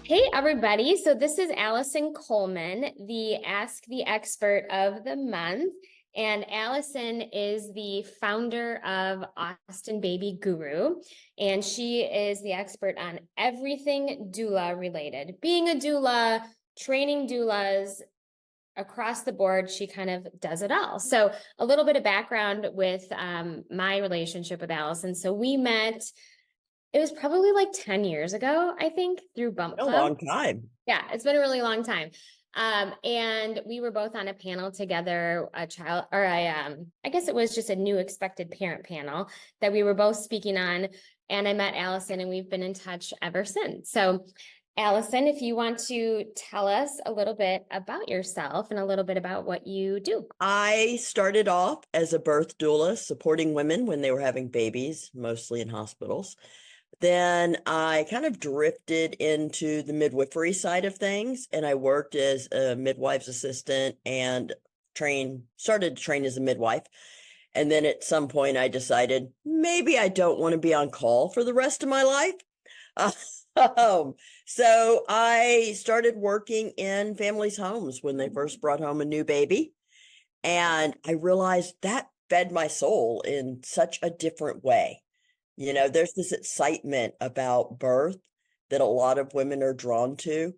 Hey, everybody. So this is Allison Coleman, the Ask the Expert of the month. And Allison is the founder of Austin Baby Guru, and she is the expert on everything doula related. Being a doula, training doulas across the board, she kind of does it all. So a little bit of background with my relationship with Allison. So we met, it was probably like 10 years ago, I think, through Bump A Club. long time. Yeah, it's been a really long time. And we were both on a panel together, I guess it was just a new expected parent panel that we were both speaking on. And I met Allison and we've been in touch ever since. So Allison, if you want to tell us a little bit about yourself and a little bit about what you do. I started off as a birth doula, supporting women when they were having babies, mostly in hospitals. Then I kind of drifted into the midwifery side of things, and I worked as a midwife's assistant and started to train as a midwife. And then at some point I decided maybe I don't want to be on call for the rest of my life. So I started working in families' homes when they first brought home a new baby. And I realized that fed my soul in such a different way. There's this excitement about birth that a lot of women are drawn to.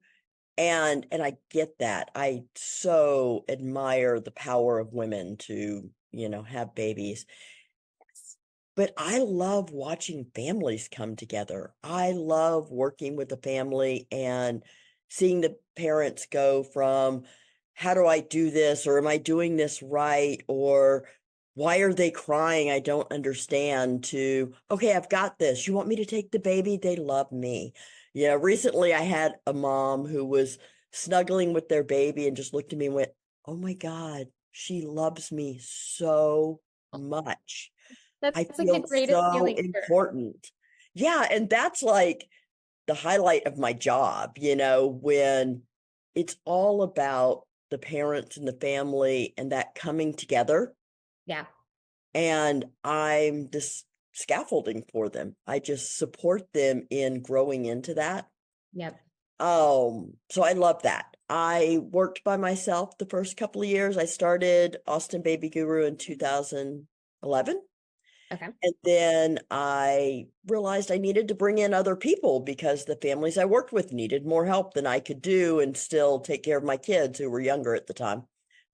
And I get that. I so admire the power of women to, have babies. But I love watching families come together. I love working with the family and seeing the parents go from, how do I do this? Or am I doing this right? Or why are they crying? I don't understand. To, okay, I've got this. You want me to take the baby? They love me. Recently I had a mom who was snuggling with their baby and just looked at me and went, oh my God, she loves me so much. I That's like the feel greatest so feeling ever. important. Yeah, and that's like the highlight of my job, when it's all about the parents and the family and that coming together. Yeah. And I'm this scaffolding for them. I just support them in growing into that. Yep. So I love that. I worked by myself the first couple of years. I started Austin Baby Guru in 2011. Okay. And then I realized I needed to bring in other people because the families I worked with needed more help than I could do and still take care of my kids who were younger at the time.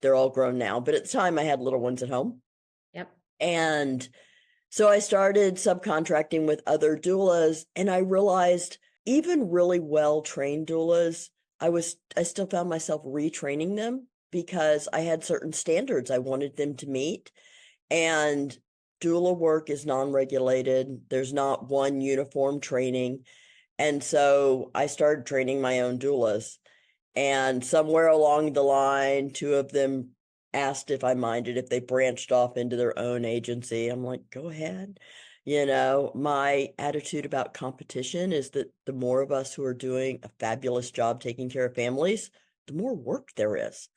They're all grown now, but at the time I had little ones at home. Yep. And so I started subcontracting with other doulas, and I realized even really well-trained doulas, I still found myself retraining them because I had certain standards I wanted them to meet. And doula work is non-regulated. There's not one uniform training. And so I started training my own doulas. And somewhere along the line, two of them asked if I minded if they branched off into their own agency. I'm like, go ahead. My attitude about competition is that the more of us who are doing a fabulous job taking care of families, the more work there is.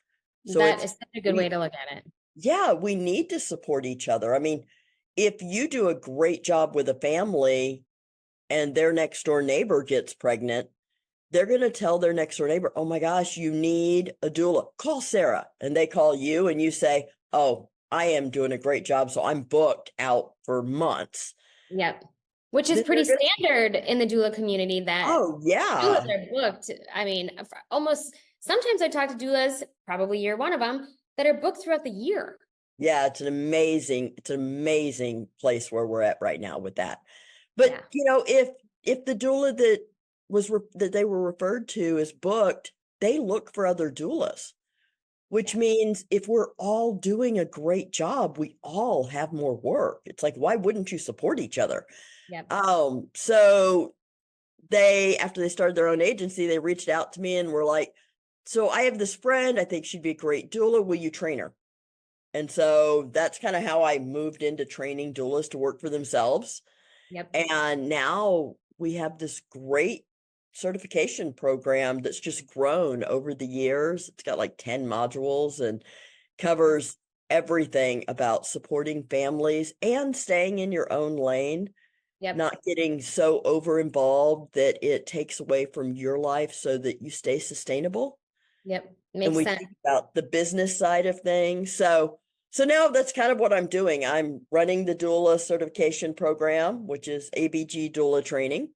So That is such a good way to look at it. yeah, we need to support each other. I mean, if you do a great job with a family and their next door neighbor gets pregnant, they're going to tell their next door neighbor, oh my gosh, you need a doula. Call Sarah. And they call you and you say, oh, I am doing a great job. So I'm booked out for months. Yep. Which is Then they're pretty going to, standard in the doula community that oh, yeah. doulas are booked. I mean, almost sometimes I talk to doulas, probably you're one of them, that are booked throughout the year. Yeah, it's an amazing place where we're at right now with that. But Yeah. if the doula that they were referred to is booked, they look for other doulas, which means if we're all doing a great job, we all have more work. It's like, why wouldn't you support each other? Yep. So after they started their own agency, they reached out to me and were like, so I have this friend, I think she'd be a great doula. Will you train her? And so that's kind of how I moved into training doulas to work for themselves. Yep. And now we have this great certification program that's just grown over the years. It's got like 10 modules and covers everything about supporting families and staying in your own lane. Yep. not getting so over involved that it takes away from your life so that you stay sustainable. Yep. And Makes we sense. think about the business side of things. So now that's kind of what I'm doing. I'm running the doula certification program, which is ABG doula training.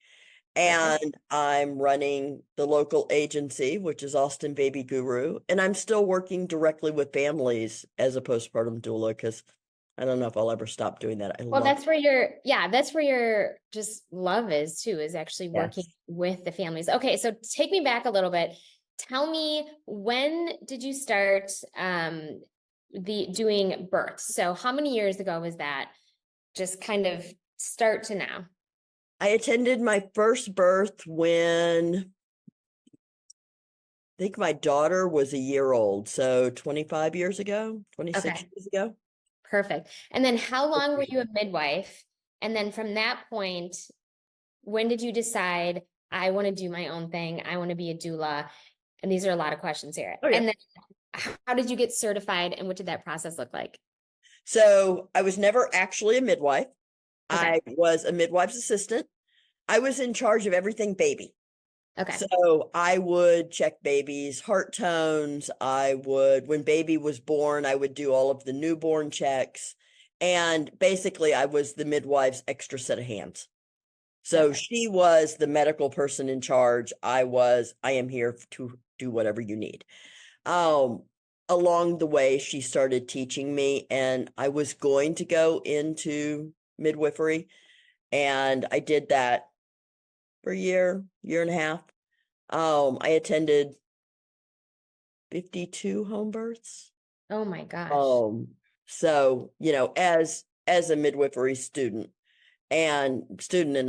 Perfect. And I'm running the local agency, which is Austin Baby Guru. And I'm still working directly with families as a postpartum doula because I don't know if I'll ever stop doing that. I Well, love it. that's where your just love is too, is actually working Yes. with the families. Okay, so take me back a little bit. Tell me, when did you start the doing births? So how many years ago was that? Just kind of start to now. I attended my first birth when I think my daughter was a year old. So 25 years ago, 26 Okay, years ago. perfect. And then how long were Years you ago. a midwife? And then from that point, when did you decide I want to do my own thing? I want to be a doula? And these are a lot of questions here. Oh, yeah. And then how did you get certified and what did that process look like? So I was never actually a midwife. Okay. I was a midwife's assistant. I was in charge of everything baby. Okay. So I would check baby's heart tones. When baby was born, I would do all of the newborn checks. And basically, I was the midwife's extra set of hands. So Perfect. she was the medical person in charge. I am here to do whatever you need. Um, Along the way, she started teaching me, and I was going to go into midwifery, and I did that for a year and a half. I attended 52 home births. Oh my gosh. Um, so, as a midwifery student and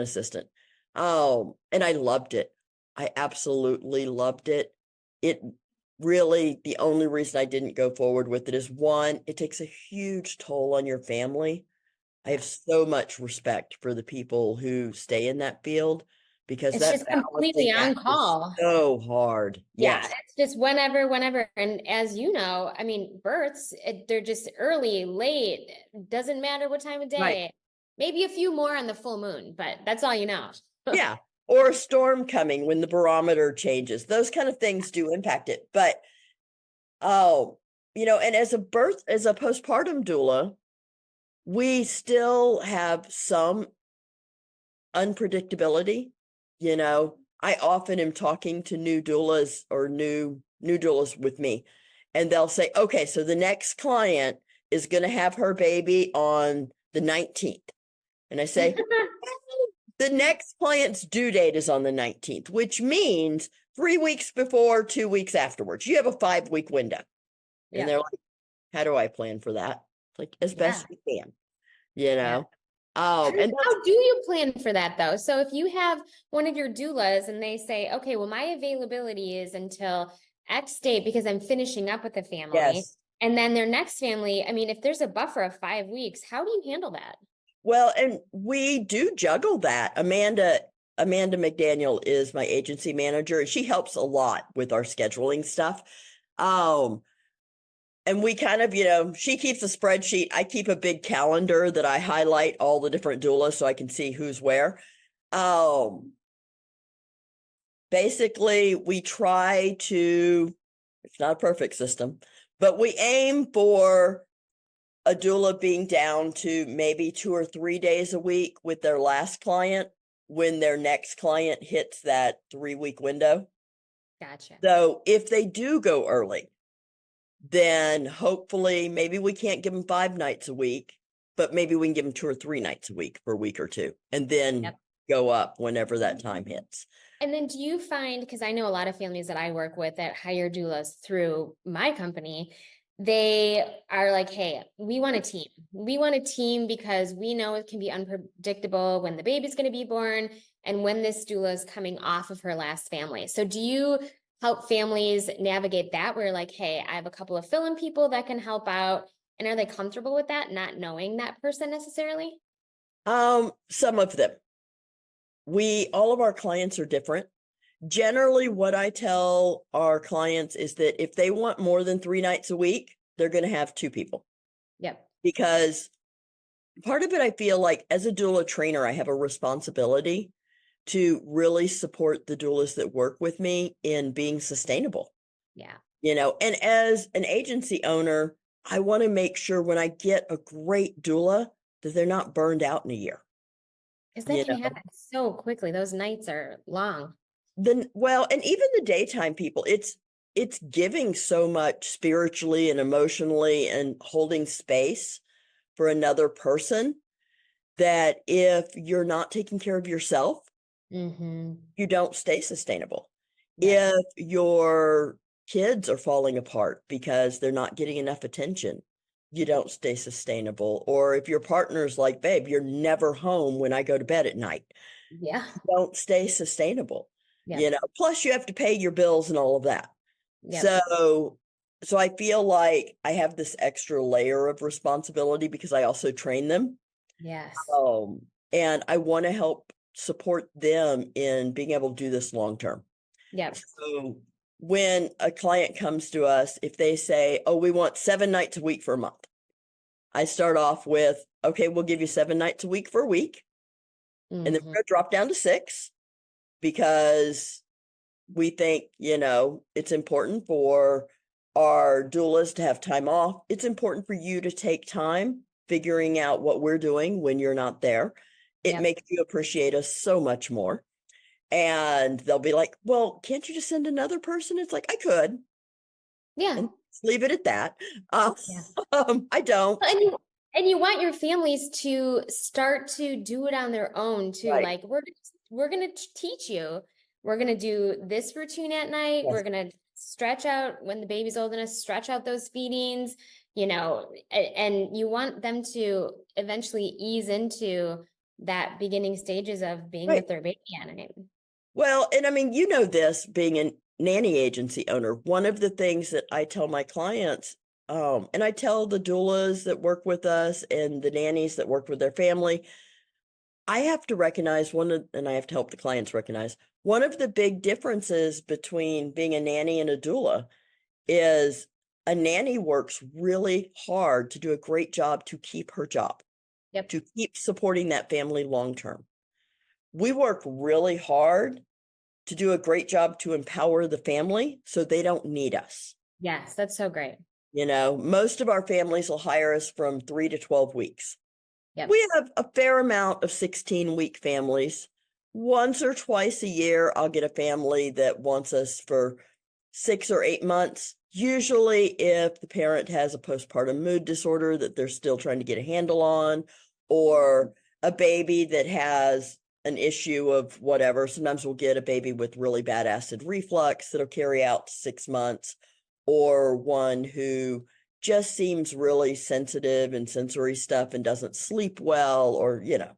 assistant. And I loved it. I absolutely loved it. It really, the only reason I didn't go forward with it is one, it takes a huge toll on your family. I have Yeah. so much respect for the people who stay in that field because It's that just balancing completely on act is call. so hard. Yeah, Yes. it's just whenever. And as you know, I mean, births, they're just early, late, doesn't matter what time of Right. day. Maybe a few more on the full moon, but that's all you know. Yeah. Or a storm coming when the barometer changes. Those kind of things do impact it. But oh, and as a postpartum doula, we still have some unpredictability. I often am talking to new doulas or new doulas with me, and they'll say, okay, so the next client is going to have her baby on the 19th. And I say, the next client's due date is on the 19th, which means 3 weeks before, 2 weeks afterwards. You have a 5-week window. And Yeah. they're like, how do I plan for that? Like, as Yeah. best we can, you Yeah. know? How do, And that's, how do you plan for that though? So if you have one of your doulas and they say, okay, well, my availability is until X date because I'm finishing up with the family. yes. And then their next family, I mean, if there's a buffer of 5 weeks, how do you handle that? Well, and we do juggle that. Amanda McDaniel is my agency manager, and she helps a lot with our scheduling stuff. Um, and we kind of, she keeps a spreadsheet. I keep a big calendar that I highlight all the different doulas so I can see who's where. Um, Basically, we try to, it's not a perfect system, but we aim for a doula being down to maybe 2 or 3 days a week with their last client when their next client hits that 3-week window. Gotcha. So if they do go early, then hopefully maybe we can't give them 5 nights a week, but maybe we can give them 2 or 3 nights a week for a week or two, and then Yep. go up whenever that time hits. And then do you find, because I know a lot of families that I work with that hire doulas through my company, they are like, hey, we want a team. We want a team because we know it can be unpredictable when the baby's going to be born and when this doula is coming off of her last family. So do you help families navigate that where like, hey, I have a couple of fill-in people that can help out, and are they comfortable with that, not knowing that person necessarily? Some of them. All of our clients are different. Generally, what I tell our clients is that if they want more than 3 nights a week, they're going to have 2 people Yep. because part of it, I feel like as a doula trainer, I have a responsibility to really support the doulas that work with me in being sustainable, Yeah. and as an agency owner, I want to make sure when I get a great doula that they're not burned out in a year. Because that You can know, happen so quickly. Those nights are long. then well, and even the daytime people, it's giving so much spiritually and emotionally and holding space for another person that if you're not taking care of yourself, Mm-hmm. you don't stay sustainable. Yep. If your kids are falling apart because they're not getting enough attention, you don't stay sustainable. Or if your partner's like, babe, you're never home when I go to bed at night, Yeah. you don't stay sustainable. Yep. Plus you have to pay your bills and all of that. Yep. So I feel like I have this extra layer of responsibility because I also train them. Yes. Um, and I want to help support them in being able to do this long term. Yep. So when a client comes to us, if they say, oh, we want 7 nights a week for a month, I start off with, okay, we'll give you 7 nights a week for a week. And then we're Mm-hmm. going to drop down to 6 because we think, it's important for our doulas to have time off. It's important for you to take time figuring out what we're doing when you're not there. It Yep. makes you appreciate us so much more. And they'll be like, well, can't you just send another person? It's like, I could, Yeah. and leave it at that. Uh, Yeah. I don't. And you want your families to start to do it on their own too. Right. Like we're gonna teach you. We're gonna do this routine at night. Yes. We're gonna stretch out when the baby's old enough, stretch out those feedings, and you want them to eventually ease into that beginning stages of being Right. with their baby at night. Well, and I mean, this being a nanny agency owner, one of the things that I tell my clients, and I tell the doulas that work with us and the nannies that work with their family, I have to recognize and I have to help the clients recognize one of the big differences between being a nanny and a doula is a nanny works really hard to do a great job to keep her job, Yep. to keep supporting that family long term. We work really hard to do a great job to empower the family so they don't need us. Yes, that's so great. Most of our families will hire us from 3 to 12 weeks. Yep. We have a fair amount of 16-week families. Once or twice a year, I'll get a family that wants us for 6 or 8 months. Usually, if the parent has a postpartum mood disorder that they're still trying to get a handle on, or a baby that has an issue of whatever. Sometimes we'll get a baby with really bad acid reflux that'll carry out 6 months, or one who just seems really sensitive and sensory stuff and doesn't sleep well, or, Yep.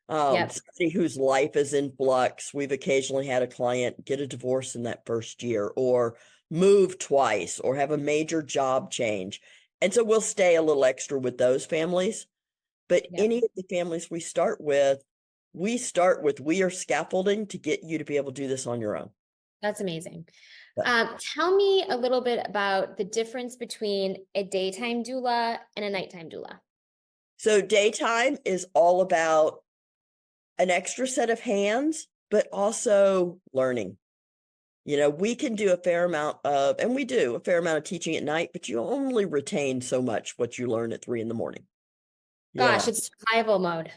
somebody whose life is in flux. We've occasionally had a client get a divorce in that first year, or move twice, or have a major job change. And so we'll stay a little extra with those families. But Yep. any of the families we are scaffolding to get you to be able to do this on your own. That's amazing. So, Tell me a little bit about the difference between a daytime doula and a nighttime doula. so daytime is all about an extra set of hands, but also learning. We can do a fair amount of, and we do a fair amount of teaching at night, but you only retain so much what you learn at 3 a.m. Gosh, it's survival mode.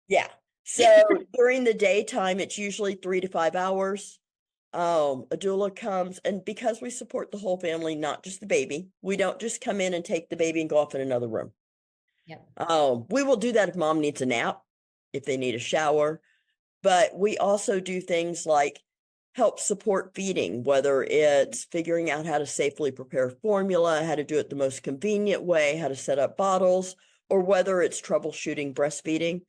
Yeah. So during the daytime, it's usually 3 to 5 hours. A doula comes, and because we support the whole family, not just the baby, we don't just come in and take the baby and go off in another room. Yep. We will do that if mom needs a nap, if they need a shower, but we also do things like help support feeding, whether it's figuring out how to safely prepare formula, how to do it the most convenient way, how to set up bottles, or whether it's troubleshooting breastfeeding.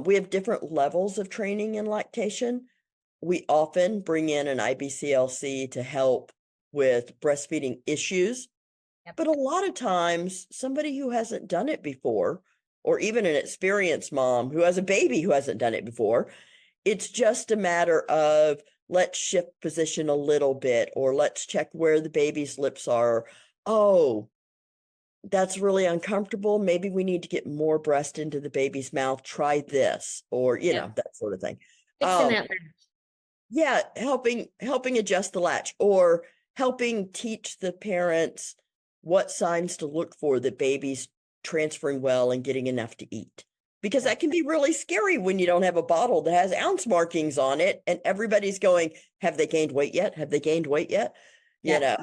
We have different levels of training in lactation. We often bring in an IBCLC to help with breastfeeding issues, Yep. but a lot of times somebody who hasn't done it before, or even an experienced mom who has a baby who hasn't done it before, it's just a matter of let's shift position a little bit, or let's check where the baby's lips are. Oh, that's really uncomfortable. Maybe we need to get more breast into the baby's mouth. Try this, or, Yep. that sort of thing. Fixing Um, that. yeah, helping adjust the latch, or helping teach the parents what signs to look for that baby's transferring well and getting enough to eat. Because Yeah. that can be really scary when you don't have a bottle that has ounce markings on it and everybody's going, have they gained weight yet? Have they gained weight yet? You Yep.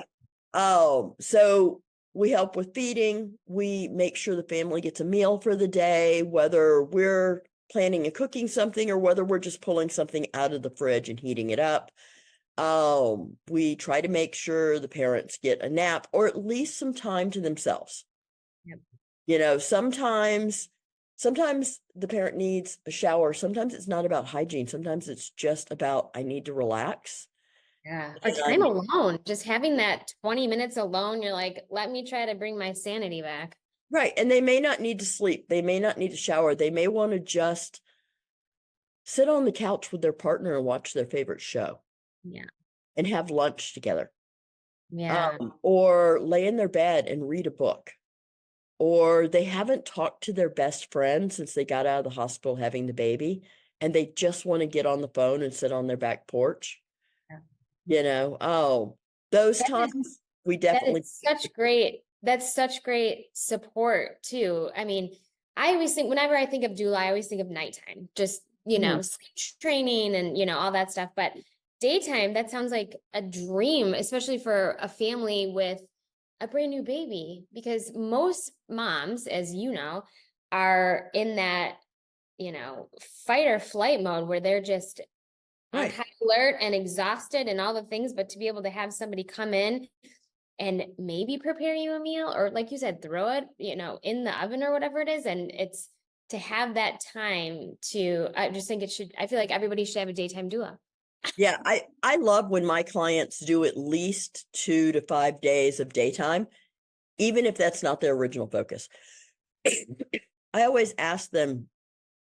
know. So we help with feeding. We make sure the family gets a meal for the day, whether we're planning and cooking something or whether we're just pulling something out of the fridge and heating it up. We try to make sure the parents get a nap or at least some time to themselves. Yep. Sometimes the parent needs a shower. Sometimes it's not about hygiene. Sometimes it's just about, I need to relax. Yeah. Or time And alone, just having that 20 minutes alone, you're like, let me try to bring my sanity back. right. And they may not need to sleep. They may not need to shower. They may want to just sit on the couch with their partner and watch their favorite show Yeah. and have lunch together. Yeah. Or lay in their bed and read a book. Or they haven't talked to their best friend since they got out of the hospital having the baby, and they just want to get on the phone and sit on their back porch. Those That is times we that is definitely. that's such great support too. I mean, I always think whenever I think of doula, I always think of nighttime, just, Mhm. sleep training and, all that stuff. But daytime, that sounds like a dream, especially for a family with a brand new baby, because most moms, as you know, are in that, fight or flight mode where they're just on Right. high alert and exhausted and all the things, but to be able to have somebody come in and maybe prepare you a meal or like you said, throw it, in the oven or whatever it is. And it's to have that time to, I just think I feel like everybody should have a daytime doula. Yeah, I love when my clients do at least 2 to 5 days of daytime, even if that's not their original focus. I always ask them,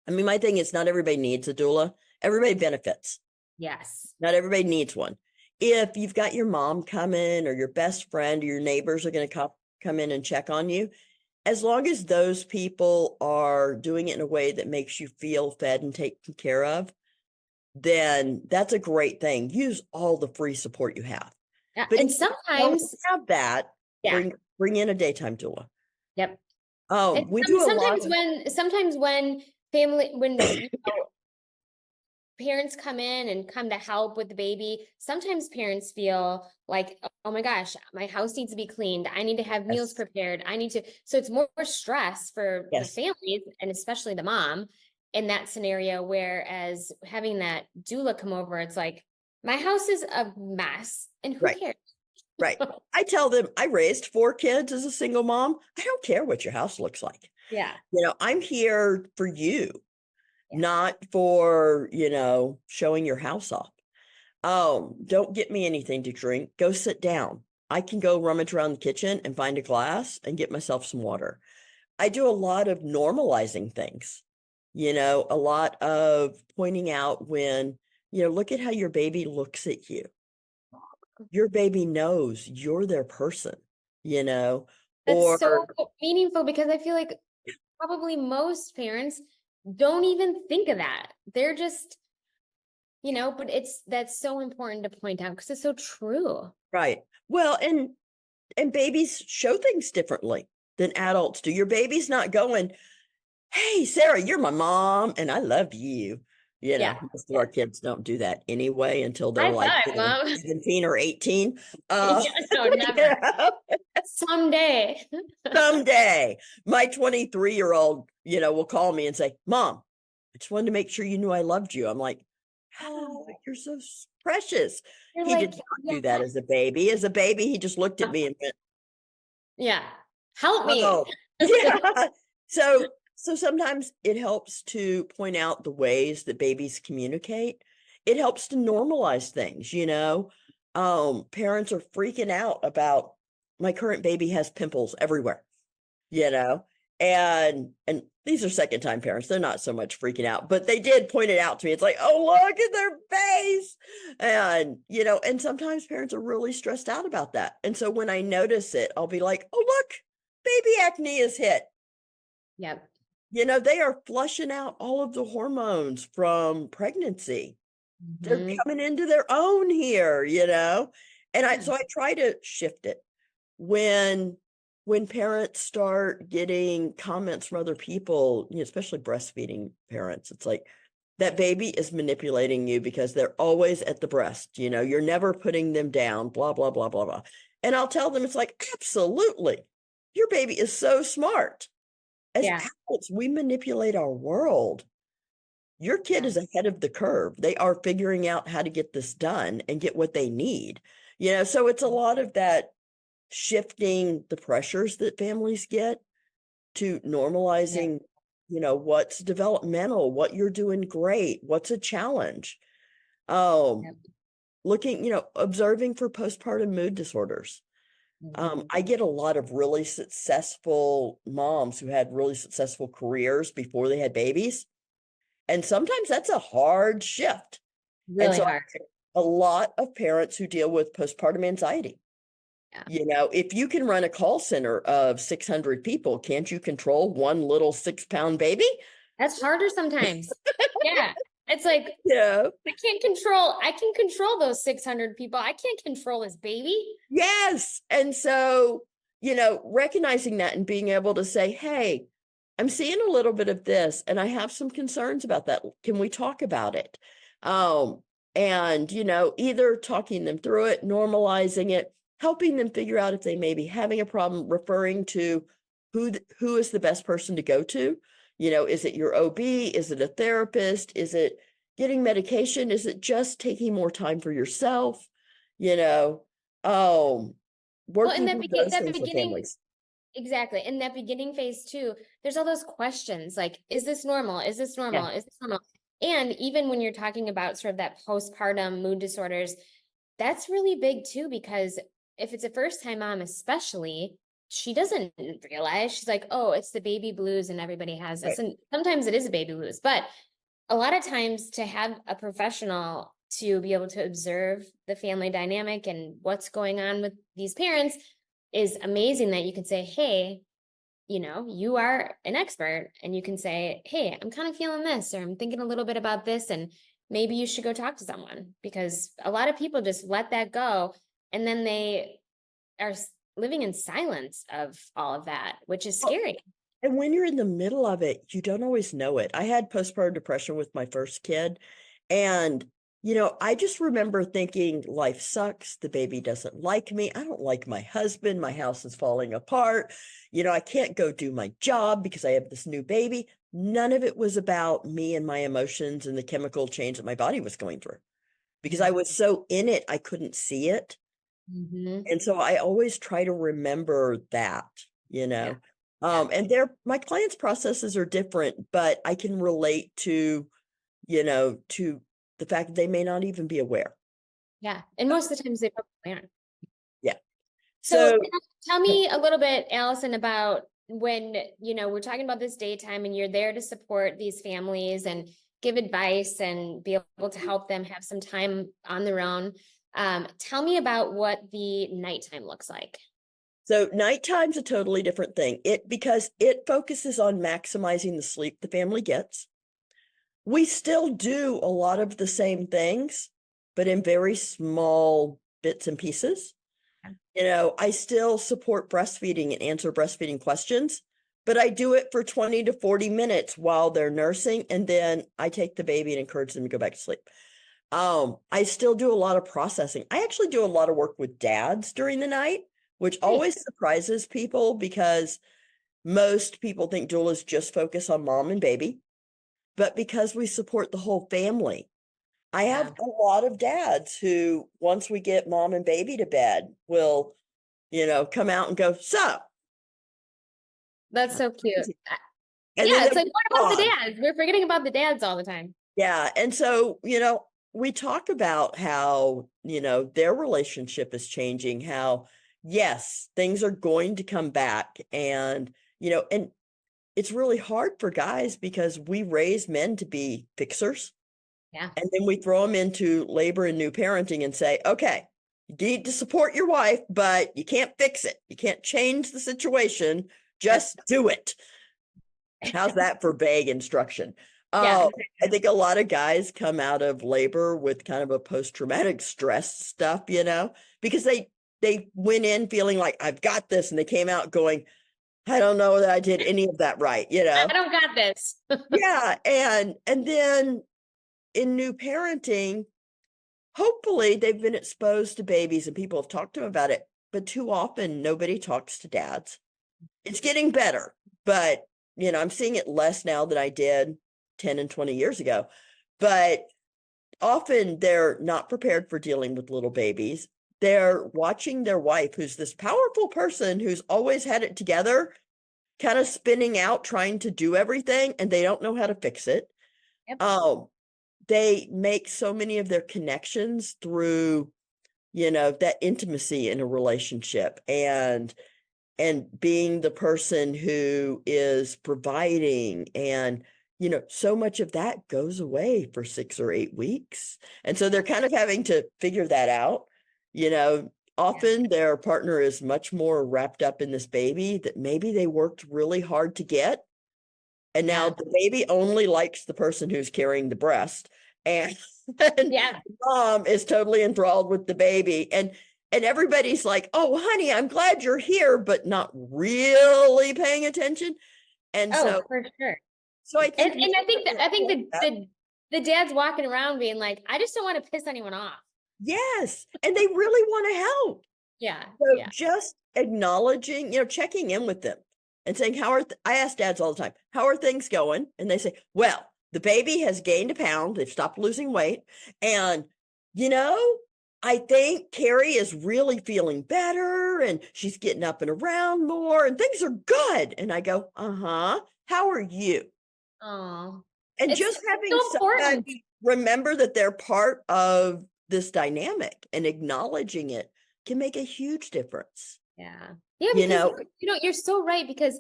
I mean, my thing is not everybody needs a doula. Everybody benefits. Yes. Not everybody needs one. If you've got your mom coming or your best friend or your neighbors are going to come in and check on you, as long as those people are doing it in a way that makes you feel fed and taken care of, then that's a great thing. Use all the free support you have. Yeah. But And if you don't sometimes, have that, yeah. bring in a daytime doula. Yep. We do a lot of. Sometimes when family, when parents come in and come to help with the baby, sometimes parents feel like, oh my gosh, my house needs to be cleaned. I need to have meals Yes. prepared. So it's more stress for the Yes. families and especially the mom in that scenario. Whereas having that doula come over, it's like, my house is a mess and who Right. cares? Right. I tell them I raised 4 kids as a single mom. I don't care what your house looks like. Yeah. I'm here for you, Yeah. not for, showing your house off. Don't get me anything to drink. Go sit down. I can go rummage around the kitchen and find a glass and get myself some water. I do a lot of normalizing things, a lot of pointing out when, look at how your baby looks at you. Your baby knows you're their person, you know, That's so or meaningful because I feel like probably most parents don't even think of that. They're just, but that's so important to point out because it's so true. right. Well, and babies show things differently than adults do. Your baby's not going, "Hey, Sarah, you're my mom and I love you." Yeah. Most of Yeah. our kids don't do that anyway until they're High like, five, mom. 17 or 18. Yeah, no, never. Yeah, Someday. someday my 23-year-old, will call me and say, "Mom, I just wanted to make sure you knew I loved you." I'm like, "Oh, you're so precious." You're He like, did not yeah, do that as a baby. As a baby, he just looked at me and went, yeah. Help me. "Oh, yeah." So sometimes it helps to point out the ways that babies communicate. It helps to normalize things. Parents are freaking out about, my current baby has pimples everywhere, you know, and these are second time parents. They're not so much freaking out, but they did point it out to me. It's like, oh, look at their face. And sometimes parents are really stressed out about that. And so when I notice it, I'll be like, oh, look, baby acne is hit. Yep. They are flushing out all of the hormones from pregnancy. They're Mhm. coming into their own here. And Yeah. so I try to shift it when parents start getting comments from other people, especially breastfeeding parents. It's like that baby is manipulating you because they're always at the breast. You're never putting them down, blah, blah, blah, blah, blah. And I'll tell them, it's like, absolutely. Your baby is so smart. As Yeah. adults, we manipulate our world. Your kid Yeah. is ahead of the curve. They are figuring out how to get this done and get what they need. So it's a lot of that shifting the pressures that families get to Yeah. normalizing, what's developmental, what you're doing great, what's a challenge. Yep. Looking, observing for postpartum mood disorders. Mhm. I get a lot of really successful moms who had really successful careers before they had babies. And sometimes that's a hard shift. And Really so hard. a lot of parents who deal with postpartum anxiety. Yeah. If you can run a call center of 600 people, can't you control one little 6-pound baby? That's harder sometimes. Yeah. It's like Yeah. I can control those 600 people. I can't control this baby. Yes. And so, recognizing that and being able to say, hey, I'm seeing a little bit of this and I have some concerns about that. Can we talk about it? Um, and, either talking them through it, normalizing it, helping them figure out if they may be having a problem, referring to who is the best person to go to. Is it your OB? Is it a therapist? Is it getting medication? Is it just taking more time for yourself? You know, um, Well, in working that through those that things with beginning, families. exactly. In that beginning phase too, there's all those questions like, is this normal? Is this Yeah. normal? Is this normal? And even when you're talking about sort of that postpartum mood disorders, that's really big too, because if it's a first time mom, especially, she doesn't realize she's like, oh, it's the baby blues and everybody has this. Right. And sometimes it is a baby blues, but a lot of times to have a professional to be able to observe the family dynamic and what's going on with these parents is amazing that you can say, hey, you are an expert and you can say, hey, I'm kind of feeling this, or I'm thinking a little bit about this, and maybe you should go talk to someone, because a lot of people just let that go and then they are living in silence of all of that, which is Well, scary. and when you're in the middle of it, you don't always know it. I had postpartum depression with my first kid. And, I just remember thinking, life sucks. The baby doesn't like me. I don't like my husband. My house is falling apart. I can't go do my job because I have this new baby. None of it was about me and my emotions and the chemical change that my body was going through because I was so in it, I couldn't see it. Mm-hmm. And so I always try to remember that, you Yeah. know. Yeah. And my clients' processes are different, but I can relate to the fact that they may not even be aware. Yeah. And most of the times they probably aren't. Yeah. So So tell me a little bit, Allison, about when, we're talking about this daytime and you're there to support these families and give advice and be able to help them have some time on their own. Tell me about what the nighttime looks like. so nighttime's a totally different thing. Because it focuses on maximizing the sleep the family gets. We still do a lot of the same things, but in very small bits and pieces. I still support breastfeeding and answer breastfeeding questions, but I do it for 20 to 40 minutes while they're nursing. And then I take the baby and encourage them to go back to sleep. I still do a lot of processing. I actually do a lot of work with dads during the night, which Nice. always surprises people because most people think doulas just focus on mom and baby, but because we support the whole family, I have Yeah. a lot of dads who, once we get mom and baby to bed, will, come out and go, so. That's so cute. And then Yeah, it's they're like, what about the gone. dads? We're forgetting about the dads all the time. Yeah. And so, we talk about how, their relationship is changing, how, yes, things are going to come back. And it's really hard for guys because we raise men to be fixers. Yeah. And then we throw them into labor and new parenting and say, okay, You need to support your wife, but you can't fix it. You can't change the situation. Just do it. How's that for vague instruction? Yeah. I think a lot of guys come out of labor with kind of a post-traumatic stress stuff, because they went in feeling like I've got this, and they came out going, I don't know that I did any of that right, I don't got this. Yeah, and then in new parenting, hopefully they've been exposed to babies and people have talked to them about it, but too often nobody talks to dads. It's getting better, but I'm seeing it less now than I did 10 and 20 years ago. But often they're not prepared for dealing with little babies. They're watching their wife, who's this powerful person who's always had it together, kind of spinning out, trying to do everything, and they don't know how to fix it. Yep. They make so many of their connections through, that intimacy in a relationship and being the person who is providing, and so much of that goes away for 6 or 8 weeks. And so they're kind of having to figure that out. Often their partner is much more wrapped up in this baby that maybe they worked really hard to get. And now the baby only likes the person who's carrying the breast. And mom is totally enthralled with the baby. And everybody's like, oh, honey, I'm glad you're here, but not really paying attention. And so for sure. So I think, and I think the dad's walking around being like, I just don't want to piss anyone off. yes, and they really want to help. Yeah. So just acknowledging, checking in with them and saying, I ask dads all the time, how are things going? And they say, well, the baby has gained a pound. They've stopped losing weight. And, I think Carrie is really feeling better and she's getting up and around more and things are good. And I go, how are you? Oh, And it's just having so important. somebody remember that they're part of this dynamic and acknowledging it can make a huge difference. Yeah. Yeah, because you're so right, because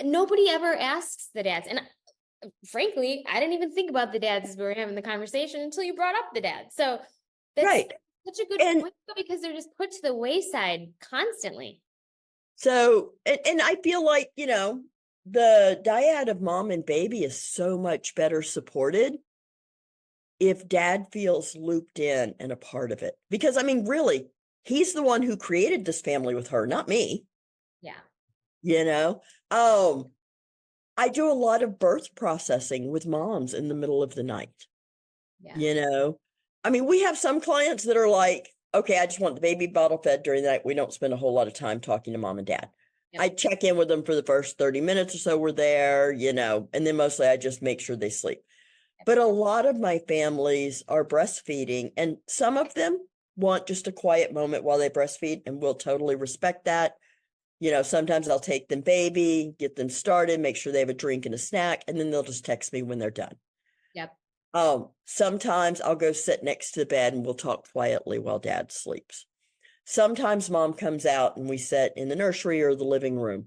nobody ever asks the dads. And frankly, I didn't even think about the dads as we were having the conversation until you brought up the dads. So that's such a good point, because they're just put to the wayside constantly. So, and I feel like, the dyad of mom and baby is so much better supported if dad feels looped in and a part of it. Because I mean, really, he's the one who created this family with her, not me. Yeah. I do a lot of birth processing with moms in the middle of the night. I mean, we have some clients that are like, okay, I just want the baby bottle fed during the night. We don't spend a whole lot of time talking to mom and dad. I check in with them for the first 30 minutes or so we're there, and then mostly I just make sure they sleep. But a lot of my families are breastfeeding, and some of them want just a quiet moment while they breastfeed, and we'll totally respect that. Sometimes I'll take them baby, get them started, make sure they have a drink and a snack, and then they'll just text me when they're done. Yep. Sometimes I'll go sit next to the bed and we'll talk quietly while dad sleeps. Sometimes mom comes out and we sit in the nursery or the living room.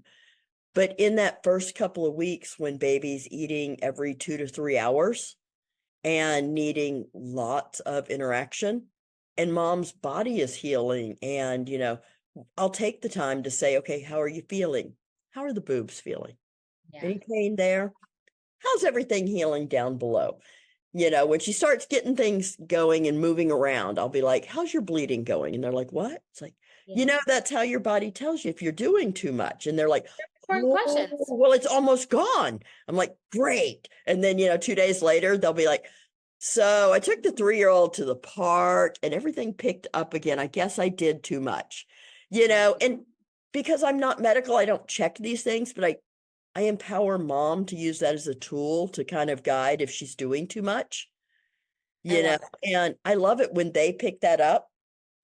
But in that first couple of weeks when baby's eating every 2 to 3 hours and needing lots of interaction, and mom's body is healing, and, I'll take the time to say, okay, how are you feeling? How are the boobs feeling? Any pain there? How's everything healing down below? When she starts getting things going and moving around, I'll be like, how's your bleeding going? And they're like, what? It's like, that's how your body tells you if you're doing too much. And they're like, oh, well, it's almost gone. I'm like, great. And then, 2 days later, they'll be like, so I took the 3-year-old to the park and everything picked up again. I guess I did too much, and because I'm not medical, I don't check these things, but I empower mom to use that as a tool to kind of guide if she's doing too much, and I love it when they pick that up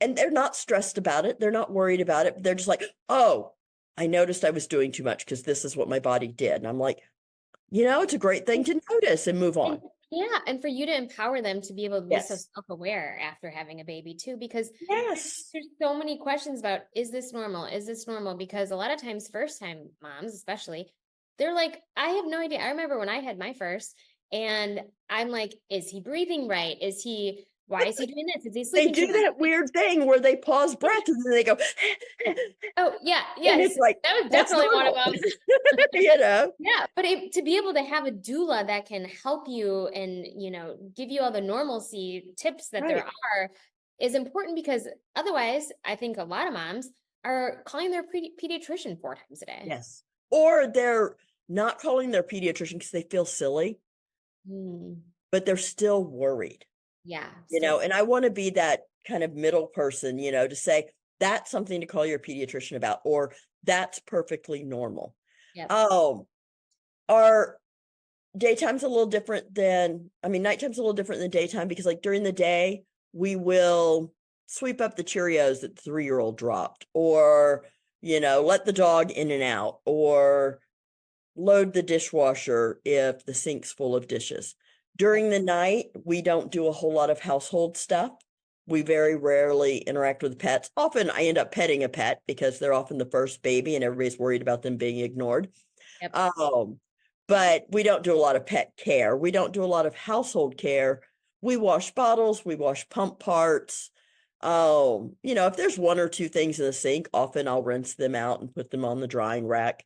and they're not stressed about it. They're not worried about it. They're just like, oh, I noticed I was doing too much because this is what my body did. And I'm like, it's a great thing to notice and move on. And for you to empower them to be able to be so self-aware after having a baby too, because there's so many questions about, is this normal? Is this normal? Because a lot of times, first-time moms, especially, they're like, I have no idea. I remember when I had my first, and I'm like, is he breathing right? Is he Why is he doing this? Is he They sleeping do too much? that weird thing where they pause breath and then they go, Oh, yeah, and yes. it's like, That was that's definitely one of normal, them. you know? Yeah, but to be able to have a doula that can help you and, give you all the normalcy tips that there Right. are is important because otherwise, I think a lot of moms are calling their pediatrician 4 times a day. Yes. Or they're not calling their pediatrician because they feel silly, Mm, but they're still worried, yeah, still. and I want to be that kind of middle person, to say that's something to call your pediatrician about, or that's perfectly normal. Yep. Um, our daytime's a little different nighttime's a little different than daytime because like during the day, we will sweep up the Cheerios that the 3-year-old dropped, or, let the dog in and out, or load the dishwasher if the sink's full of dishes. During the night, we don't do a whole lot of household stuff. We very rarely interact with pets. Often I end up petting a pet because they're often the first baby and everybody's worried about them being ignored. Yep. But we don't do a lot of pet care. We don't do a lot of household care. We wash bottles, we wash pump parts. If there's 1 or 2 things in the sink, often I'll rinse them out and put them on the drying rack.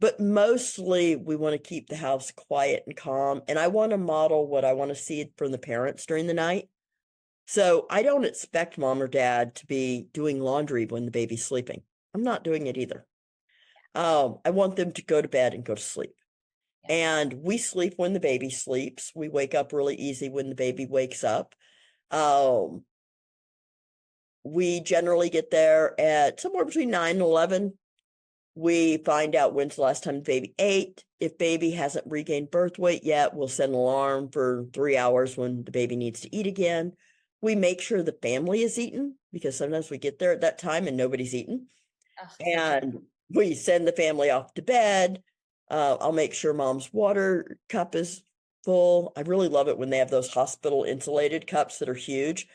But mostly we want to keep the house quiet and calm. And I want to model what I want to see from the parents during the night. So I don't expect mom or dad to be doing laundry when the baby's sleeping. I'm not doing it either. I want them to go to bed and go to sleep. Yep. And we sleep when the baby sleeps. We wake up really easy when the baby wakes up. We generally get there at somewhere between 9 and 11. We find out when's the last time the baby ate. If baby hasn't regained birth weight yet, we'll set an alarm for 3 hours when the baby needs to eat again. We make sure the family is eaten because sometimes we get there at that time and nobody's eaten. Ugh, And we send the family off to bed. I'll make sure mom's water cup is full. I really love it when they have those hospital insulated cups that are huge.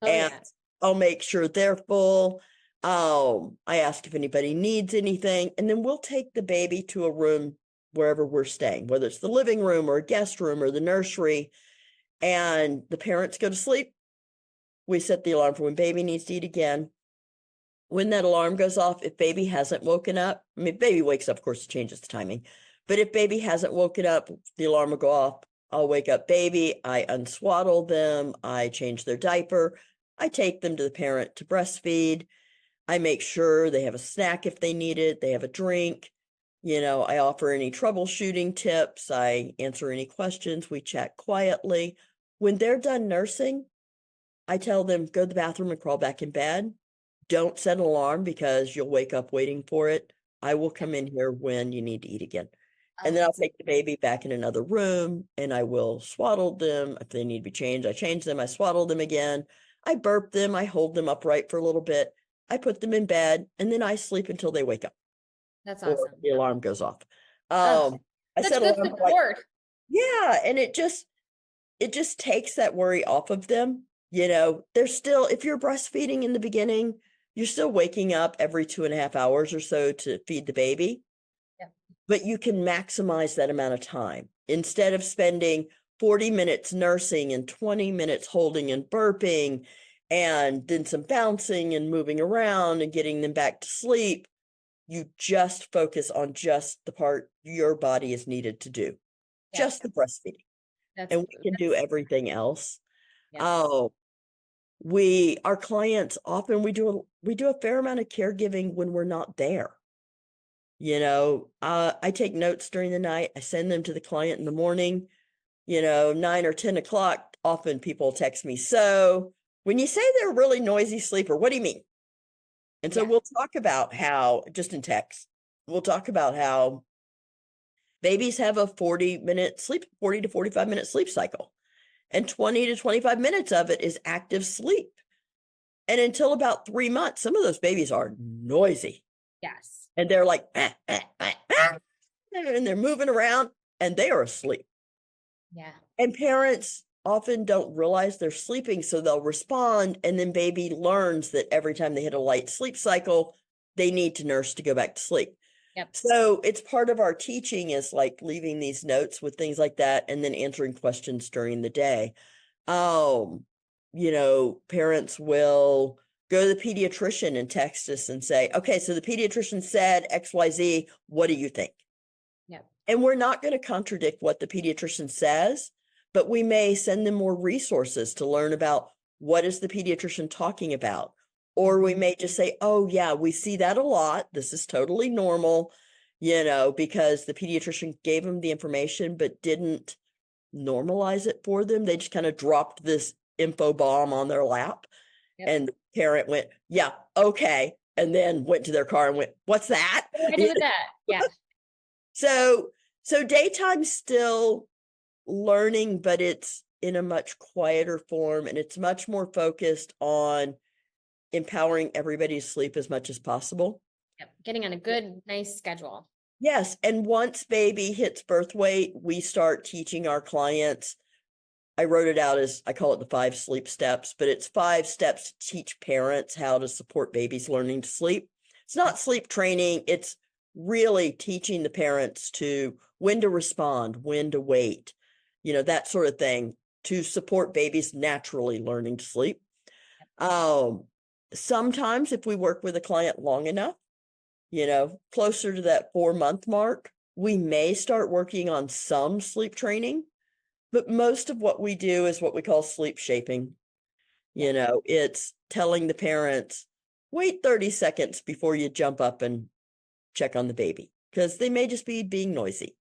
oh, And yeah. I'll make sure they're full. I ask if anybody needs anything, and then we'll take the baby to a room wherever we're staying, whether it's the living room or a guest room or the nursery, and the parents go to sleep. We set the alarm for when baby needs to eat again. When that alarm goes off, if baby hasn't woken up, if baby wakes up, of course, it changes the timing. But if baby hasn't woken up, the alarm will go off. I'll wake up baby. I unswaddle them. I change their diaper. I take them to the parent to breastfeed. I make sure they have a snack if they need it. They have a drink. I offer any troubleshooting tips. I answer any questions. We chat quietly. When they're done nursing, I tell them, go to the bathroom and crawl back in bed. Don't set an alarm because you'll wake up waiting for it. I will come in here when you need to eat again. And Oh, then I'll that's take the baby back in another room and I will swaddle them. If they need to be changed, I change them. I swaddle them again. I burp them. I hold them upright for a little bit. I put them in bed and then I sleep until they wake up that's or awesome. the alarm goes off. Oh, I such set good alarms like, support. yeah, and it just takes that worry off of them. They're still, if you're breastfeeding in the beginning, you're still waking up every 2.5 hours or so to feed the baby, Yep. but you can maximize that amount of time. Instead of spending 40 minutes nursing and 20 minutes holding and burping, and then some bouncing and moving around and getting them back to sleep, you just focus on just the part your body is needed to do, Yep. just the breastfeeding, That's and we can do everything else. yes. Oh, our clients often we do a fair amount of caregiving when we're not there. I take notes during the night. I send them to the client in the morning, 9 or 10 o'clock. Often people text me, so when you say they're a really noisy sleeper, what do you mean? And so Yeah. we'll talk about how, just in text, we'll talk about how babies have a 40 to 45-minute sleep cycle. And 20 to 25 minutes of it is active sleep. And until about 3 months, some of those babies are noisy Yes. and they're like, "Ah, ah, ah, ah," and they're moving around and they are asleep. Yeah. And parents often don't realize they're sleeping, so they'll respond. And then baby learns that every time they hit a light sleep cycle, they need to nurse to go back to sleep. Yep. So it's part of our teaching is like leaving these notes with things like that and then answering questions during the day. parents will go to the pediatrician and text us and say, okay, so the pediatrician said XYZ, what do you think? Yep. And we're not going to contradict what the pediatrician says, but we may send them more resources to learn about what is the pediatrician talking about. Or we may just say, oh yeah, we see that a lot. This is totally normal, because the pediatrician gave them the information, but didn't normalize it for them. They just kind of dropped this info bomb on their lap. Yep. And the parent went, yeah, okay. And then went to their car and went, what's that? What do I do with that? Yeah. So daytime's still learning, but it's in a much quieter form, and it's much more focused on empowering everybody to sleep as much as possible. Yep. Getting on a good, nice schedule. Yes. And once baby hits birth weight, we start teaching our clients. I wrote it out as, I call it the 5 sleep steps, but it's 5 steps to teach parents how to support babies learning to sleep. It's not sleep training. It's really teaching the parents to when to respond, when to wait, that sort of thing, to support babies naturally learning to sleep. Sometimes if we work with a client long enough, closer to that 4-month mark, we may start working on some sleep training, but most of what we do is what we call sleep shaping. It's telling the parents, wait 30 seconds before you jump up and check on the baby, because they may just be being noisy.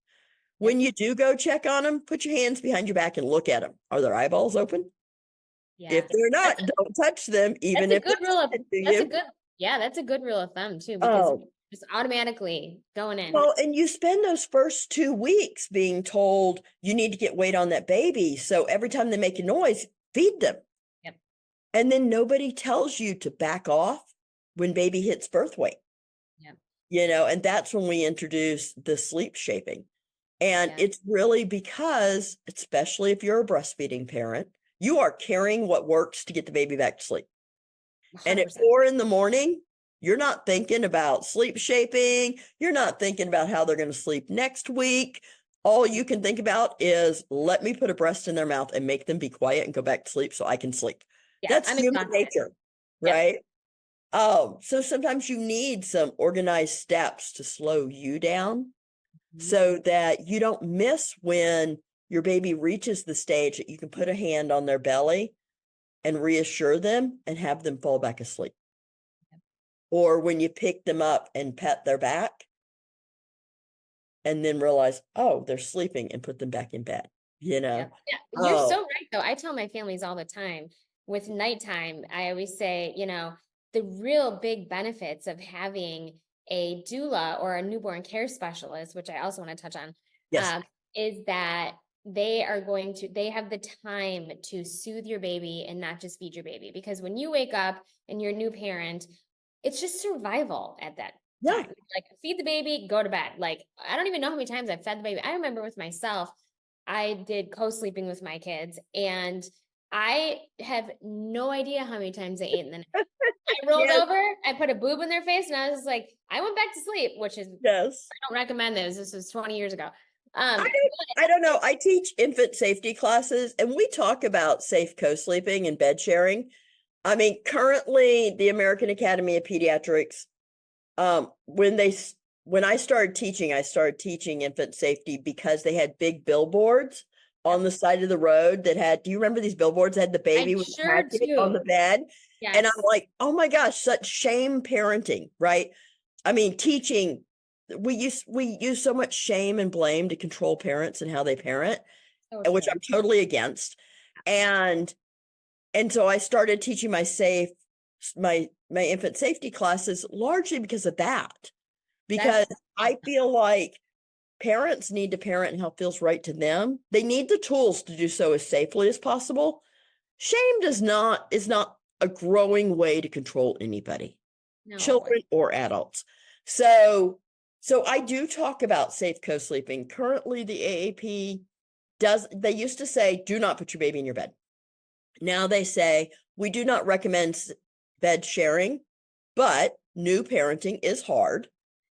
When you do go check on them, put your hands behind your back and look at them. Are their eyeballs open? Yeah. If they're not, don't touch them, even if that's a good rule of that's a good rule of thumb too, because just automatically going in. Well, and you spend those first 2 weeks being told you need to get weight on that baby. So every time they make a noise, feed them. Yep. And then nobody tells you to back off when baby hits birth weight. Yep. And that's when we introduce the sleep shaping. And it's really because, especially if you're a breastfeeding parent, you are carrying what works to get the baby back to sleep. 100%. And at 4 a.m, you're not thinking about sleep shaping. You're not thinking about how they're going to sleep next week. All you can think about is, let me put a breast in their mouth and make them be quiet and go back to sleep so I can sleep. Yeah, that's human nature, right? So sometimes you need some organized steps to slow you down so that you don't miss when your baby reaches the stage that you can put a hand on their belly and reassure them and have them fall back asleep. Or when you pick them up and pet their back and then realize, oh, they're sleeping, and put them back in bed, Yeah. You're so right, though. I tell my families all the time, with nighttime, I always say, the real big benefits of having a doula or a newborn care specialist, which I also want to touch on, is that they have the time to soothe your baby and not just feed your baby. Because when you wake up and you're a new parent, it's just survival at that time. Like, feed the baby, go to bed. Like, I don't even know how many times I've fed the baby. I remember with myself, I did co-sleeping with my kids, and I have no idea how many times I ate in the night. I rolled over, I put a boob in their face, and I was like, I went back to sleep, which is, I don't recommend this. This was 20 years ago. I don't know. I teach infant safety classes, and we talk about safe co-sleeping and bed sharing. I mean, currently the American Academy of Pediatrics, when I started teaching infant safety because they had big billboards on the side of the road that had, do you remember these billboards that had the baby with the packet on the bed? Yes. And I'm like, oh my gosh, such shame parenting, right? I mean, teaching, we use so much shame and blame to control parents and how they parent, which I'm totally against. And so I started teaching my infant safety classes largely because of that. Because I feel like parents need to parent how it feels right to them. They need the tools to do so as safely as possible. Shame is not a growing way to control anybody, children or adults. So I do talk about safe co-sleeping. Currently, the AAP they used to say, do not put your baby in your bed. Now they say, we do not recommend bed sharing, but new parenting is hard.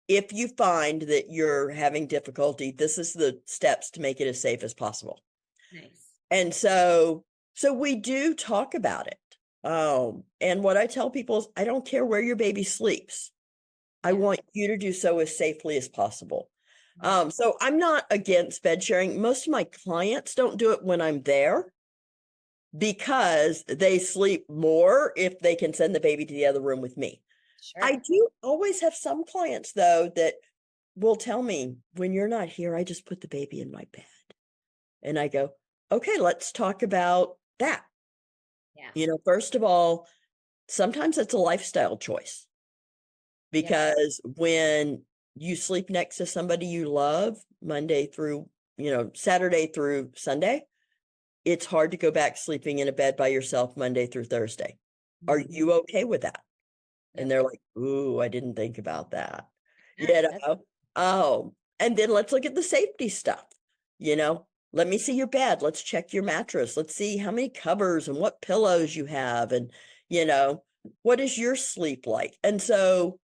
If you find that you're having difficulty, this is the steps to make it as safe as possible. Nice. And so So we do talk about it. And what I tell people is I don't care where your baby sleeps. I Yeah. want you to do so as safely as possible. Mhm. So I'm not against bed sharing. Most of my clients don't do it when I'm there because they sleep more if they can send the baby to the other room with me. I Sure. do always have some clients though that will tell me, when you're not here, I just put the baby in my bed. And I go, okay, let's talk about that. Yeah. First of all, sometimes it's a lifestyle choice Yep. because when you sleep next to somebody you love Monday through, Saturday through Sunday, it's hard to go back sleeping in a bed by yourself Monday through Thursday. Are Mhm. you okay with that? And Yep. they're like, ooh, I didn't think about that. Yeah. You That's know? Oh, and then let's look at the safety stuff. You know, let me see your bed. Let's check your mattress. Let's see how many covers and what pillows you have. And, you know, what is your sleep like? And so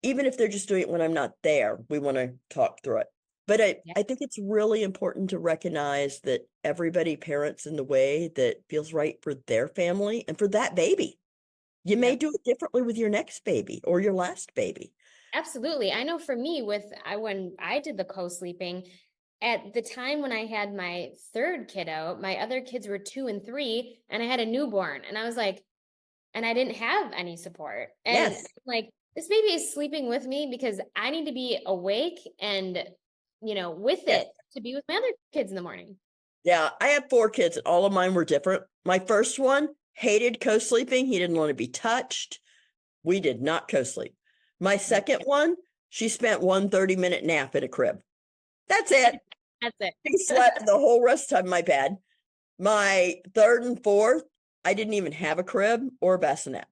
even if they're just doing it when I'm not there, we want to talk through it. But I, yeah. I think it's really important to recognize that everybody parents in the way that feels right for their family and for that baby. You may Yep. do it differently with your next baby or your last baby. Absolutely. I know for me when I did the co-sleeping, at the time when I had my third kiddo, my other kids were 2 and 3, and I had a newborn. And I was like, and I didn't have any support. And Yes. like, this baby is sleeping with me because I need to be awake and, with Yes. it to be with my other kids in the morning. Yeah. I have 4 kids and all of mine were different. My first one hated co-sleeping. He didn't want to be touched. We did not co-sleep. My Mm. second one, she spent one 30-minute nap in a crib. That's it. That's it. She slept the whole rest of my bed. My third and fourth, I didn't even have a crib or a bassinet,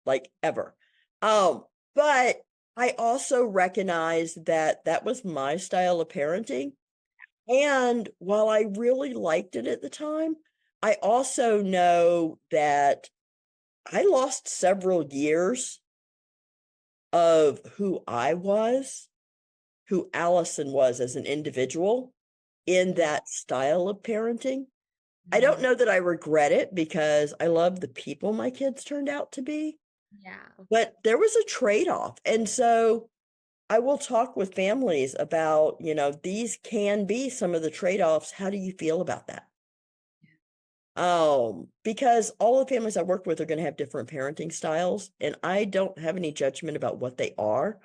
like ever. But I also recognized that that was my style of parenting. And while I really liked it at the time, I also know that I lost several years of who I was, who Allison was as an individual in Mm, that style of parenting. I don't mhm. know that I regret it because I love the people my kids turned out to be, Yeah. but there was a trade-off. And so I will talk with families about, these can be some of the trade-offs. How do you feel about that? Because all the families I work with are going to have different parenting styles, and I don't have any judgment about what they are.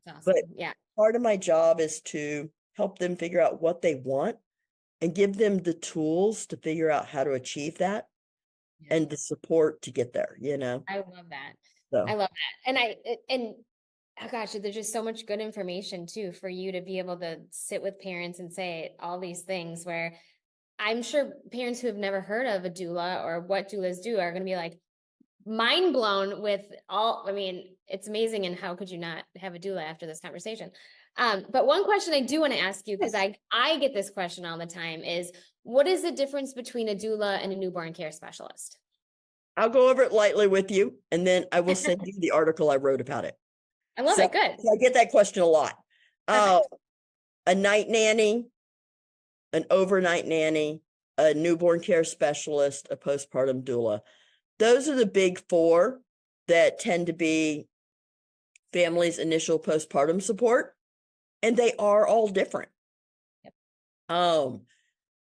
That's But awesome. Yeah. part of my job is to help them figure out what they want and give them the tools to figure out how to achieve that Yeah. and the support to get there. I love that. I So love that. And oh gosh, there's just so much good information too for you to be able to sit with parents and say all these things where I'm sure parents who have never heard of a doula or what doulas do are going to be like mind blown with I mean, it's amazing. And how could you not have a doula after this conversation? But one question I do want to ask you, because yes, I get this question all the time, is what is the difference between a doula and a newborn care specialist? I'll go over it lightly with you, and then I will send you the article I wrote about it. I love So it. Good. I get that question a lot. Uh, Perfect. a night nanny, an overnight nanny, a newborn care specialist, a postpartum doula. Those are the big four that tend to be families' initial postpartum support, and they are all different. Yep. Um,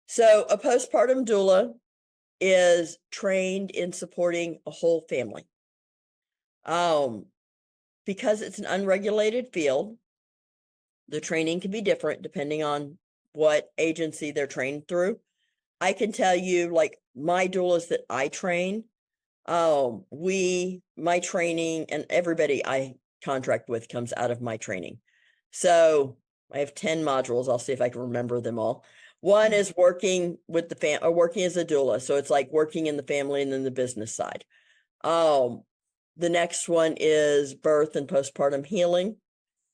so a postpartum doula is trained in supporting a whole family. Um, because it's an unregulated field, the training can be different depending on what agency they're trained through. I can tell you, like my doulas that I train, my training and everybody I contract with comes out of my training. So I have 10 modules. I'll see if I can remember them all. One Mhm. is working with the or working as a doula. So it's like working in the family and then the business side. Um, the next one is birth and postpartum healing.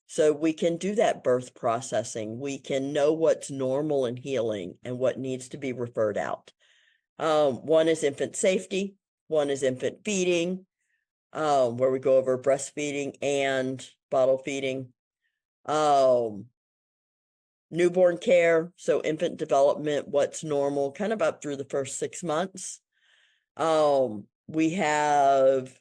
So we can do that birth processing. We can know what's normal in healing and what needs to be referred out. One is infant safety, one is infant feeding, where we go over breastfeeding and bottle feeding. Um, newborn care, so infant development, what's normal, kind of up through the first 6 months. We have,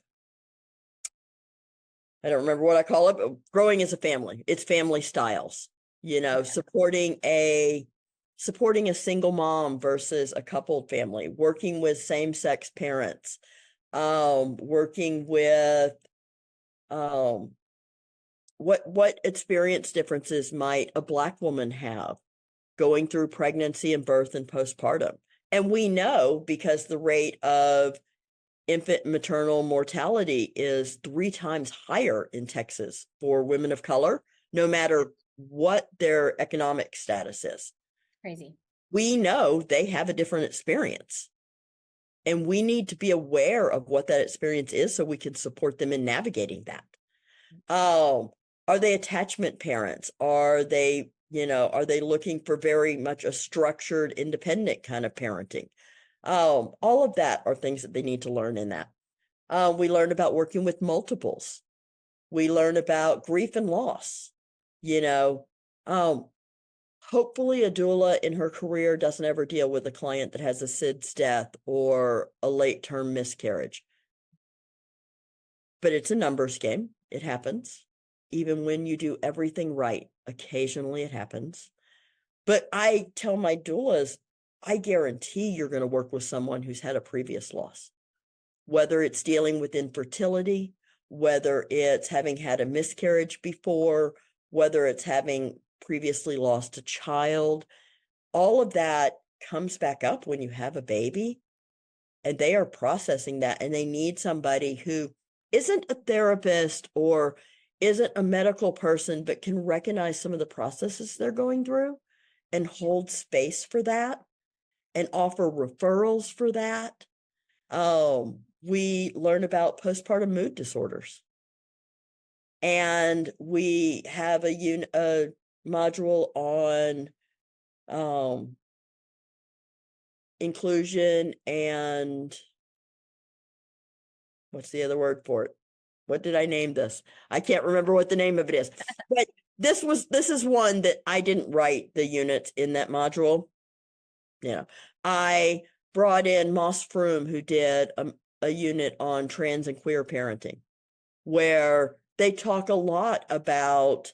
I don't remember what I call it, but growing as a family. It's family styles, supporting a single mom versus a coupled family, working with same-sex parents, working with what experience differences might a Black woman have going through pregnancy and birth and postpartum. And we know because the rate of infant maternal mortality is 3 times higher in Texas for women of color, no matter what their economic status is. Crazy. We know they have a different experience. And we need to be aware of what that experience is so we can support them in navigating that. Are they attachment parents? Are they looking for very much a structured, independent kind of parenting? All of that are things that they need to learn in that. We learn about working with multiples. We learn about grief and loss. Hopefully a doula in her career doesn't ever deal with a client that has a SIDS death or a late-term miscarriage. But it's a numbers game. It happens. Even when you do everything right, occasionally it happens. But I tell my doulas, I guarantee you're going to work with someone who's had a previous loss, whether it's dealing with infertility, whether it's having had a miscarriage before, whether it's having previously lost a child. All of that comes back up when you have a baby, and they are processing that, and they need somebody who isn't a therapist or isn't a medical person, but can recognize some of the processes they're going through and hold space for that and offer referrals for that. We learn about postpartum mood disorders. And we have a module on inclusion and what's the other word for it? What did I name this? I can't remember what the name of it is. But this is one that I didn't write the units in that module. I brought in Moss Froome, who did a unit on trans and queer parenting, where they talk a lot about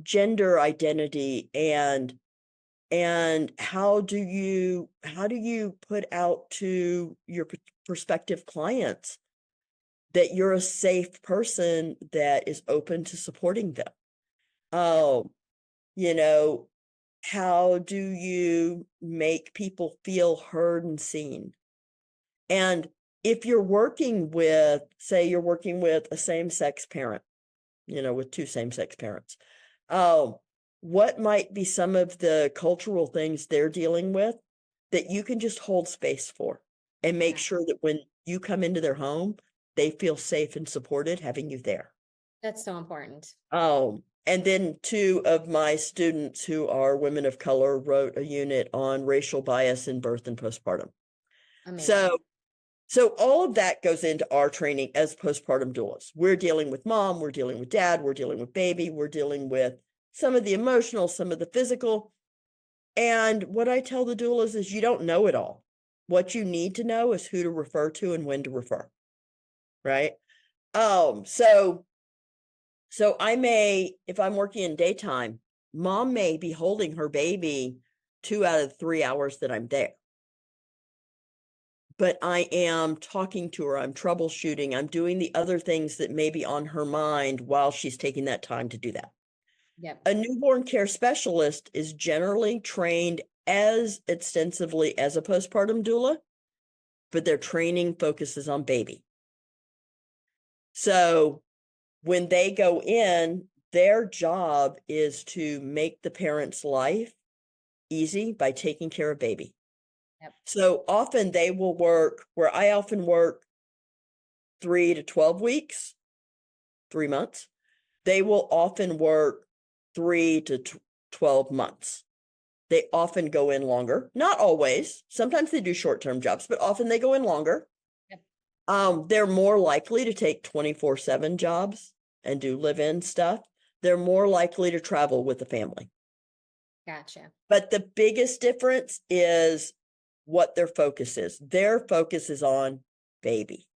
gender identity and how do you put out to your prospective clients that you're a safe person that is open to supporting them. How do you make people feel heard and seen? And if you're working with, say you're working with a same-sex parent, with 2 same-sex parents, what might be some of the cultural things they're dealing with that you can just hold space for and make sure that when you come into their home, they feel safe and supported having you there. That's so important. And then 2 of my students who are women of color wrote a unit on racial bias in birth and postpartum. Amazing. So all of that goes into our training as postpartum doulas. We're dealing with mom, we're dealing with dad, we're dealing with baby, we're dealing with some of the emotional, some of the physical. And what I tell the doulas is you don't know it all. What you need to know is who to refer to and when to refer. Right? So I may, if I'm working in daytime, mom may be holding her baby 2 out of the 3 hours that I'm there. But I am talking to her, I'm troubleshooting, I'm doing the other things that may be on her mind while she's taking that time to do that. Yep. A newborn care specialist is generally trained as extensively as a postpartum doula, but their training focuses on baby. So when they go in, their job is to make the parent's life easy by taking care of baby. Yep. So often they will work where I often work 3 to 12 weeks, 3 months. They will often work 3 to 12 months. They often go in longer, not always. Sometimes they do short-term jobs, but often they go in longer. Yep. They're more likely to take 24/7 jobs and do live-in stuff. They're more likely to travel with the family. Gotcha. But the biggest difference is what their focus is. Their focus is on baby.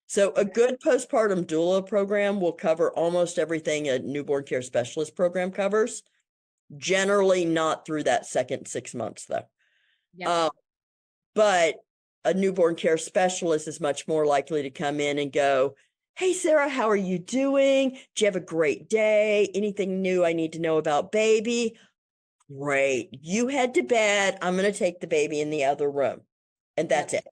So a Okay. good postpartum doula program will cover almost everything a newborn care specialist program covers. Generally not through that second 6 months though. Yep. But a newborn care specialist is much more likely to come in and go, "Hey, Sarah, how are you doing? Did you have a great day? Anything new I need to know about baby? Great. You head to bed. I'm going to take the baby in the other room." And that's Yep. it.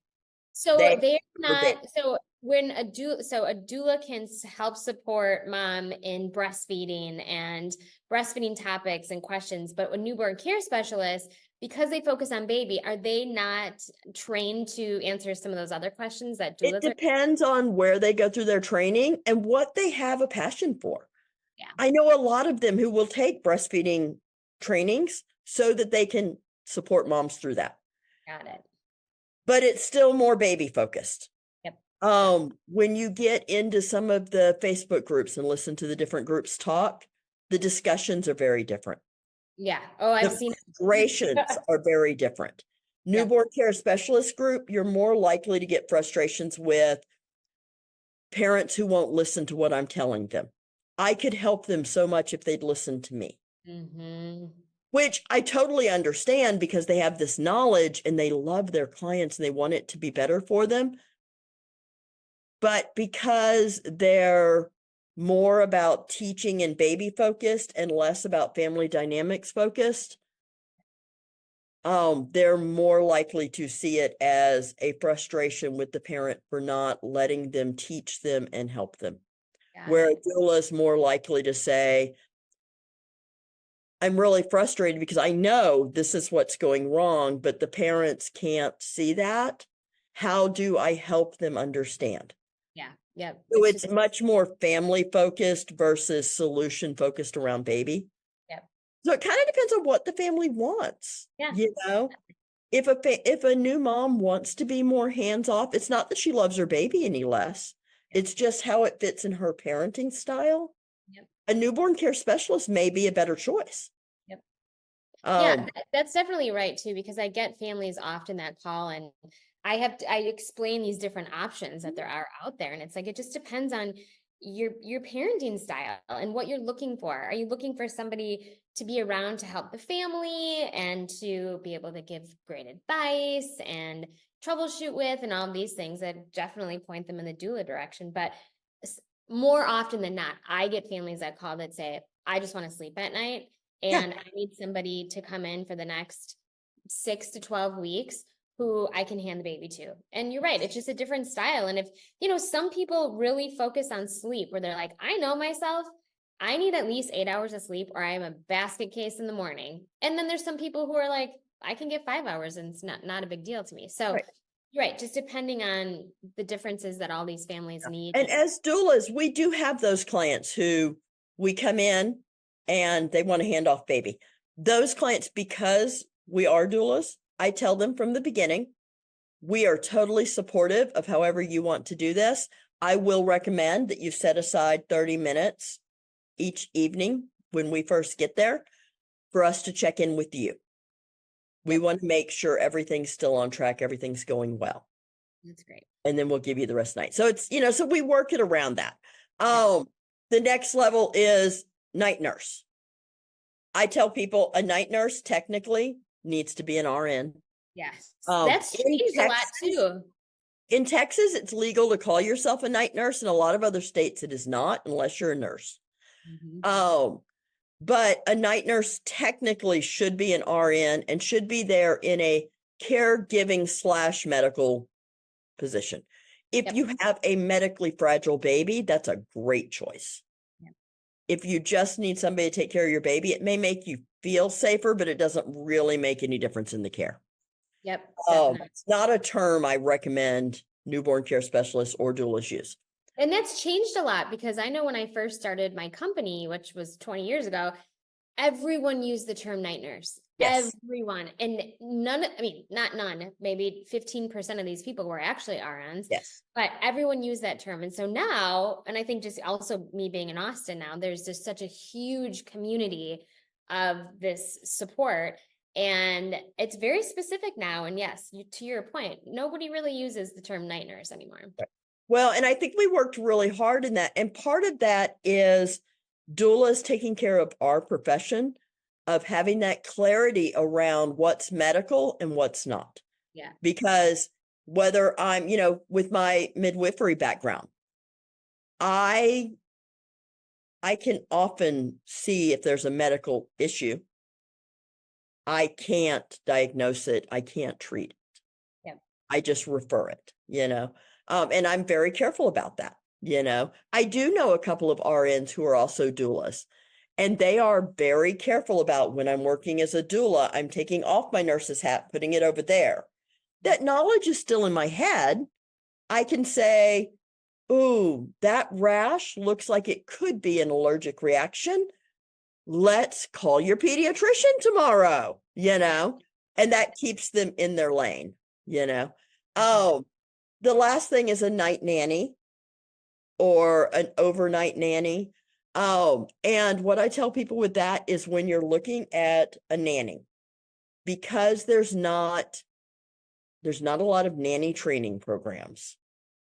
So They they're for baby. not, so when a doula can help support mom in breastfeeding and breastfeeding topics and questions, but a newborn care specialist, because they focus on baby, are they not trained to answer some of those other questions that It doulas are? depends on where they go through their training and what they have a passion for. Yeah, I know a lot of them who will take breastfeeding trainings so that they can support moms through that. got it. But it's still more baby focused. Yep. When you get into some of the Facebook groups and listen to the different groups talk, the discussions are very different. Yeah. Oh, I've The seen. frustrations are very different. Yep. Newborn care specialist group, you're more likely to get frustrations with parents who won't listen to what I'm telling them. I could help them so much if they'd listen to me, Mm-hmm. which I totally understand because they have this knowledge and they love their clients and they want it to be better for them. But because they're more about teaching and baby focused and less about family dynamics focused, they're more likely to see it as a frustration with the parent for not letting them teach them and help them. Got Where a it. doula is more likely to say, "I'm really frustrated because I know this is what's going wrong, but the parents can't see that. How do I help them understand?" Yeah. Yep. So It's it's just, much more family focused versus solution focused around baby. yep. So it kind of depends on what the family wants, Yeah. you know? If a new mom wants to be more hands off, it's not that she loves her baby any less. Yep. It's just how it fits in her parenting style. Yep. A newborn care specialist may be a better choice. Yep. Yeah, Um, that's definitely right too, because I get families often that call and I explain these different options that there are out there. And it's like, it just depends on your parenting style and what you're looking for. Are you looking for somebody to be around to help the family and to be able to give great advice and troubleshoot with and all these things that definitely point them in the doula direction. But s- more often than not, I get families that call that say, I just want to sleep at night yeah, and I need somebody to come in for the next 6 to 12 weeks who I can hand the baby to. And you're right, it's just a different style. And if, some people really focus on sleep where they're like, I know myself, I need at least 8 hours of sleep or I'm a basket case in the morning. And then there's some people who are like, I can get 5 hours and it's not a big deal to me. So right. you're right, just depending on the differences that all these families need. And as doulas, we do have those clients who we come in and they want to hand off baby. Those clients, because we are doulas, I tell them from the beginning, we are totally supportive of however you want to do this. I will recommend that you set aside 30 minutes each evening when we first get there for us to check in with you. We Yep, want to make sure everything's still on track, everything's going well. that's great. And then we'll give you the rest of the night. So it's, so we work it around that. Yep. The next level is night nurse. I tell people a night nurse technically needs to be an RN. Yes. Um, That's in changed a lot Texas, too. in Texas, it's legal to call yourself a night nurse. In a lot of other states, it is not unless you're a nurse. Mhm. Um, but a night nurse technically should be an RN and should be there in a caregiving / medical position. If Yep. you have a medically fragile baby, that's a great choice. Yep. If you just need somebody to take care of your baby, it may make you feel safer, but it doesn't really make any difference in the care. Yep. Definitely. It's not a term I recommend newborn care specialists or doulas use. And that's changed a lot because I know when I first started my company, which was 20 years ago, everyone used the term night nurse. Yes. Everyone. And not none, maybe 15% of these people were actually RNs, Yes. but everyone used that term. And so now, and I think just also me being in Austin now, there's just such a huge community of this support. And it's very specific now. And yes, to your point, nobody really uses the term night nurse anymore. Well, and I think we worked really hard in that. And part of that is doulas taking care of our profession, of having that clarity around what's medical and what's not. Yeah. Because whether I'm, with my midwifery background, I can often see if there's a medical issue. I can't diagnose it. I can't treat it. Yeah. I just refer it, and I'm very careful about that. I do know a couple of RNs who are also doulas, and they are very careful about when I'm working as a doula, I'm taking off my nurse's hat, putting it over there. That knowledge is still in my head. I can say, ooh, that rash looks like it could be an allergic reaction. Let's call your pediatrician tomorrow, and that keeps them in their lane, Oh, the last thing is a night nanny or an overnight nanny. And what I tell people with that is when you're looking at a nanny, because there's not a lot of nanny training programs.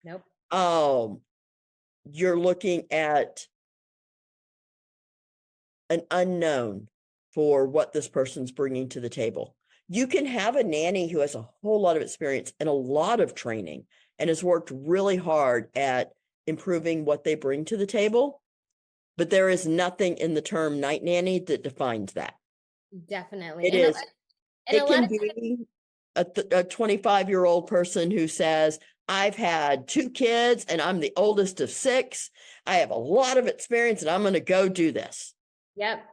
Nope. You're looking at an unknown for what this person's bringing to the table. You can have a nanny who has a whole lot of experience and a lot of training and has worked really hard at improving what they bring to the table, but there is nothing in the term night nanny that defines that. Definitely. It is. And It a lot can of be a 25-year-old person who says, I've had 2 kids and I'm the oldest of 6. I have a lot of experience and I'm going to go do this. Yep.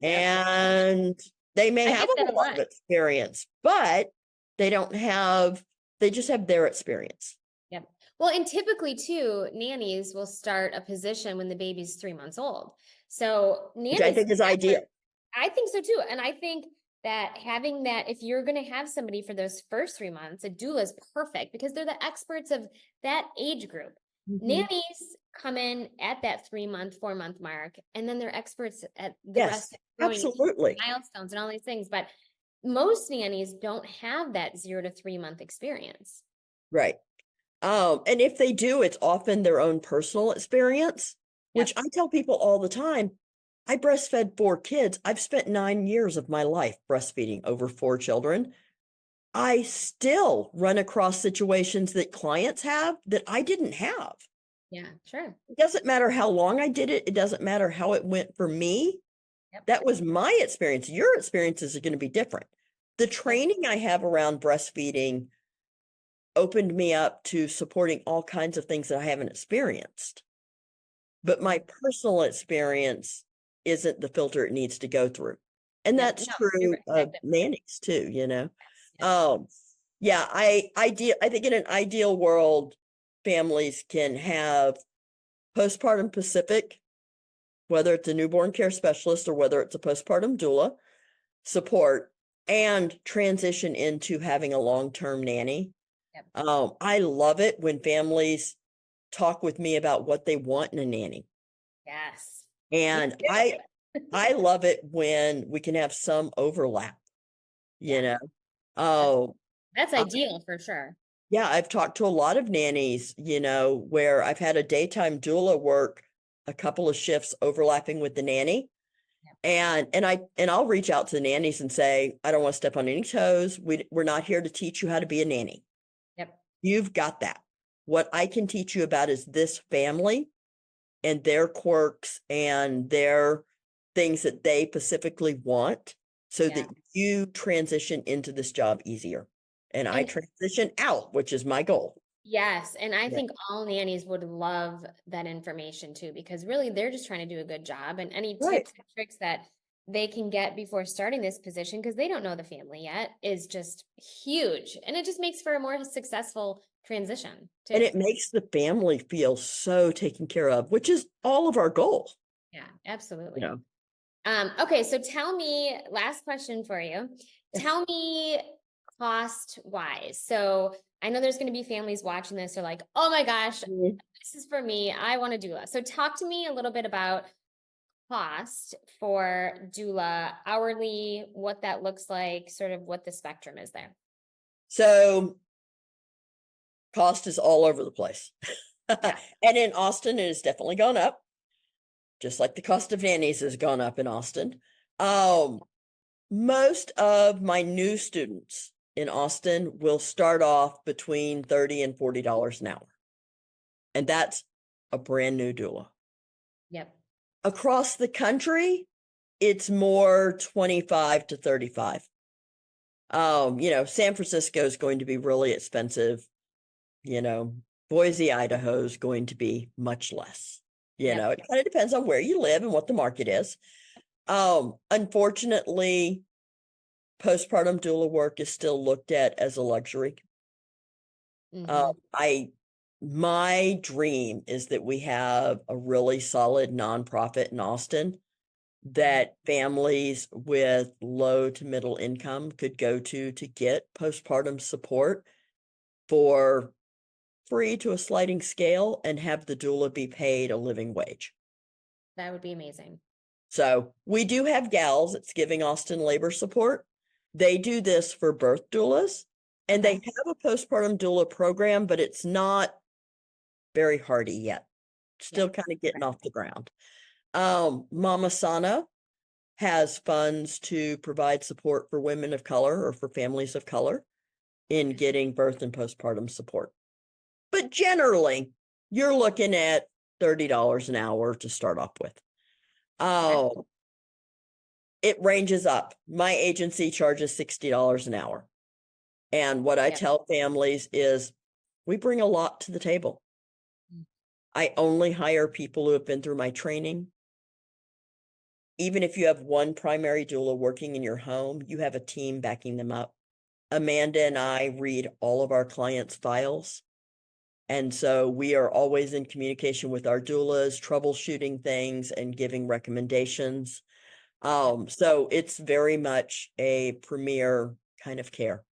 And they may I have get that a a lot lot. of experience, but they just have their experience. Yep. Well, and typically too, nannies will start a position when the baby's 3 months old. So Which I think is ideal. I think so too. And I think that having that, if you're going to have somebody for those first 3 months, a doula is perfect because they're the experts of that age group. Nannies come in at that 3-month, 4-month mark, and then they're experts at the rest of absolutely. milestones and all these things. But most nannies don't have that 0 to 3-month experience. Right. And if they do, it's often their own personal experience, which I tell people all the time. I breastfed 4 kids. I've spent 9 years of my life breastfeeding over 4 children. I still run across situations that clients have that I didn't have. Yeah, sure. It doesn't matter how long I did it. It doesn't matter how it went for me. That was my experience. Your experiences are going to be different. The training I have around breastfeeding opened me up to supporting all kinds of things that I haven't experienced. But my personal experience isn't the filter it needs to go through. And that's true of nannies too, Yeah, I think in an ideal world, families can have postpartum Pacific, whether it's a newborn care specialist or whether it's a postpartum doula support, and transition into having a long-term nanny. I love it when families talk with me about what they want in a nanny. Yes. And I love it when we can have some overlap, Oh, that's ideal for sure. Yeah, I've talked to a lot of nannies, where I've had a daytime doula work a couple of shifts overlapping with the nanny. And I'll reach out to the nannies and say, I don't want to step on any toes. We're not here to teach you how to be a nanny. Yep. You've got that. What I can teach you about is this family and their quirks and their things that they specifically want so that you transition into this job easier. And I transition out, which is my goal. Yes. And I think all nannies would love that information too, because really they're just trying to do a good job, and any tips and tricks that they can get before starting this position, because they don't know the family yet, is just huge. And it just makes for a more successful transition too. And it makes the family feel so taken care of, which is all of our goal. Yeah, absolutely. Okay. So tell me, last question for you. Tell me cost wise. So I know there's going to be families watching this are like, oh my gosh, this is for me. I want to do that. So talk to me a little bit about cost for doula hourly, what that looks like, sort of what the spectrum is there? So cost is all over the place. Yeah. And in Austin, it has definitely gone up, just like the cost of nannies has gone up in Austin. Most of my new students in Austin will start off between $30 and $40 an hour. And that's a brand new doula. Yep. Across the country, it's more 25 to 35. San Francisco is going to be really expensive. Boise, Idaho is going to be much less. It kind of depends on where you live and what the market is. Unfortunately, postpartum doula work is still looked at as a luxury. My dream is that we have a really solid nonprofit in Austin that families with low to middle income could go to get postpartum support for free to a sliding scale and have the doula be paid a living wage. That would be amazing. So we do have gals that's giving Austin labor support. They do this for birth doulas, and they have a postpartum doula program, but it's not very hardy yet. Still kind of getting off the ground. Mama Sana has funds to provide support for women of color or for families of color in getting birth and postpartum support. But generally, you're looking at $30 an hour to start off with. It ranges up. My agency charges $60 an hour. And what I tell families is we bring a lot to the table. I only hire people who have been through my training. Even if you have one primary doula working in your home, you have a team backing them up. Amanda and I read all of our clients' files. And so we are always in communication with our doulas, troubleshooting things and giving recommendations. So it's very much a premier kind of care.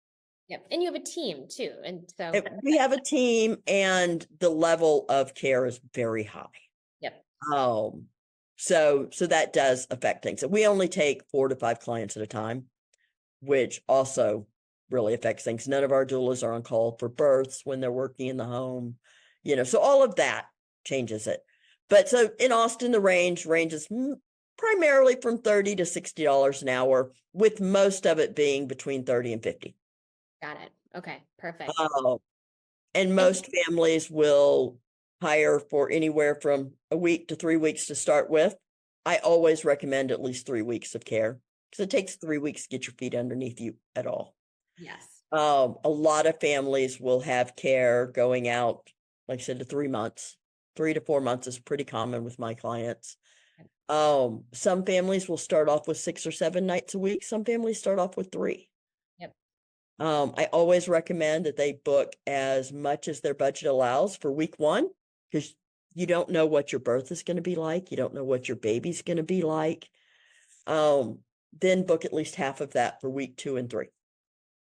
Yep. And you have a team too. And so we have a team, and the level of care is very high. Yep. So that does affect things. We only take 4 to 5 clients at a time, which also really affects things. None of our doulas are on call for births when they're working in the home, so all of that changes it. But so in Austin, the ranges primarily from $30 to $60 an hour, with most of it being between 30 and 50. Got it. Okay, perfect. And most families will hire for anywhere from a week to 3 weeks to start with. I always recommend at least 3 weeks of care, because it takes 3 weeks to get your feet underneath you at all. Yes. A lot of families will have care going out, like I said, to 3 months. 3 to 4 months is pretty common with my clients. Some families will start off with 6 or 7 nights a week. Some families start off with 3. Yep. I always recommend that they book as much as their budget allows for week 1, because you don't know what your birth is going to be like. You don't know what your baby's going to be like. Then book at least half of that for week 2 and 3.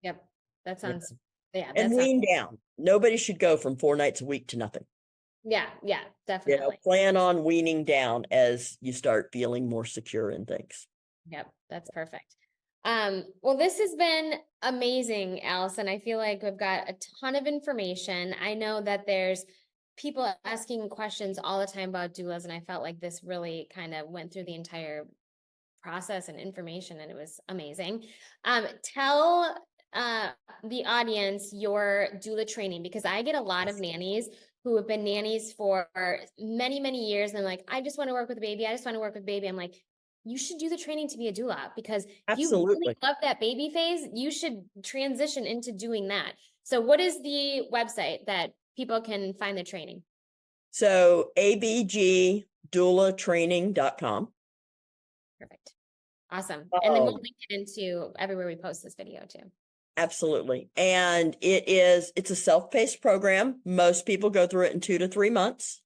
Yep. That sounds, and wean down. Nobody should go from 4 nights a week to nothing. Yeah, definitely. Plan on weaning down as you start feeling more secure in things. Yep, that's perfect. Well, this has been amazing, Allison. I feel like we've got a ton of information. I know that there's people asking questions all the time about doulas, and I felt like this really kind of went through the entire process and information, and it was amazing. Tell the audience your doula training, because I get a lot of nannies who have been nannies for many, many years. And like, I just want to work with a baby. I just want to work with baby. I'm like, you should do the training to be a doula, because if you really love that baby phase, you should transition into doing that. So what is the website that people can find the training? So abgdoulatraining.com. Perfect. Awesome. And then we'll link it into everywhere we post this video too. Absolutely. And it's a self-paced program. Most people go through it in 2 to 3 months.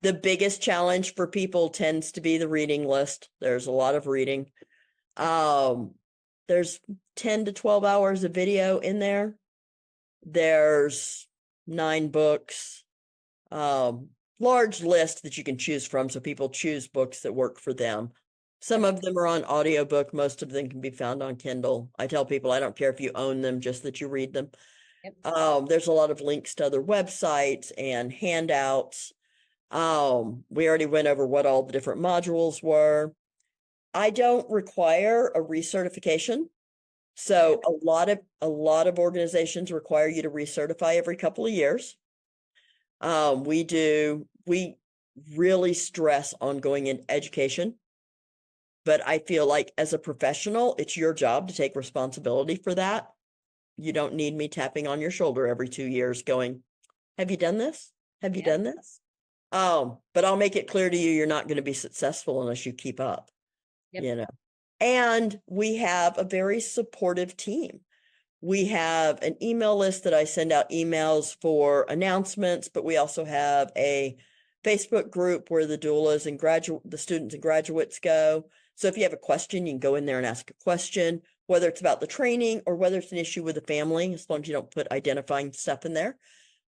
The biggest challenge for people tends to be the reading list. There's a lot of reading. There's 10 to 12 hours of video in there. There's 9 books. large list that you can choose from. So people choose books that work for them. Some of them are on audiobook. Most of them can be found on Kindle. I tell people I don't care if you own them, just that you read them. Yep. There's a lot of links to other websites and handouts. We already went over what all the different modules were. I don't require a recertification. So a lot of organizations require you to recertify every couple of years. We really stress ongoing education, but I feel like as a professional, it's your job to take responsibility for that. You don't need me tapping on your shoulder every 2 years going, have you done this? Have you done this? But I'll make it clear to you, you're not going to be successful unless you keep up, you know. And we have a very supportive team. We have an email list that I send out emails for announcements, but we also have a Facebook group where the doulas and the students and graduates go. So if you have a question, you can go in there and ask a question, whether it's about the training or whether it's an issue with the family, as long as you don't put identifying stuff in there.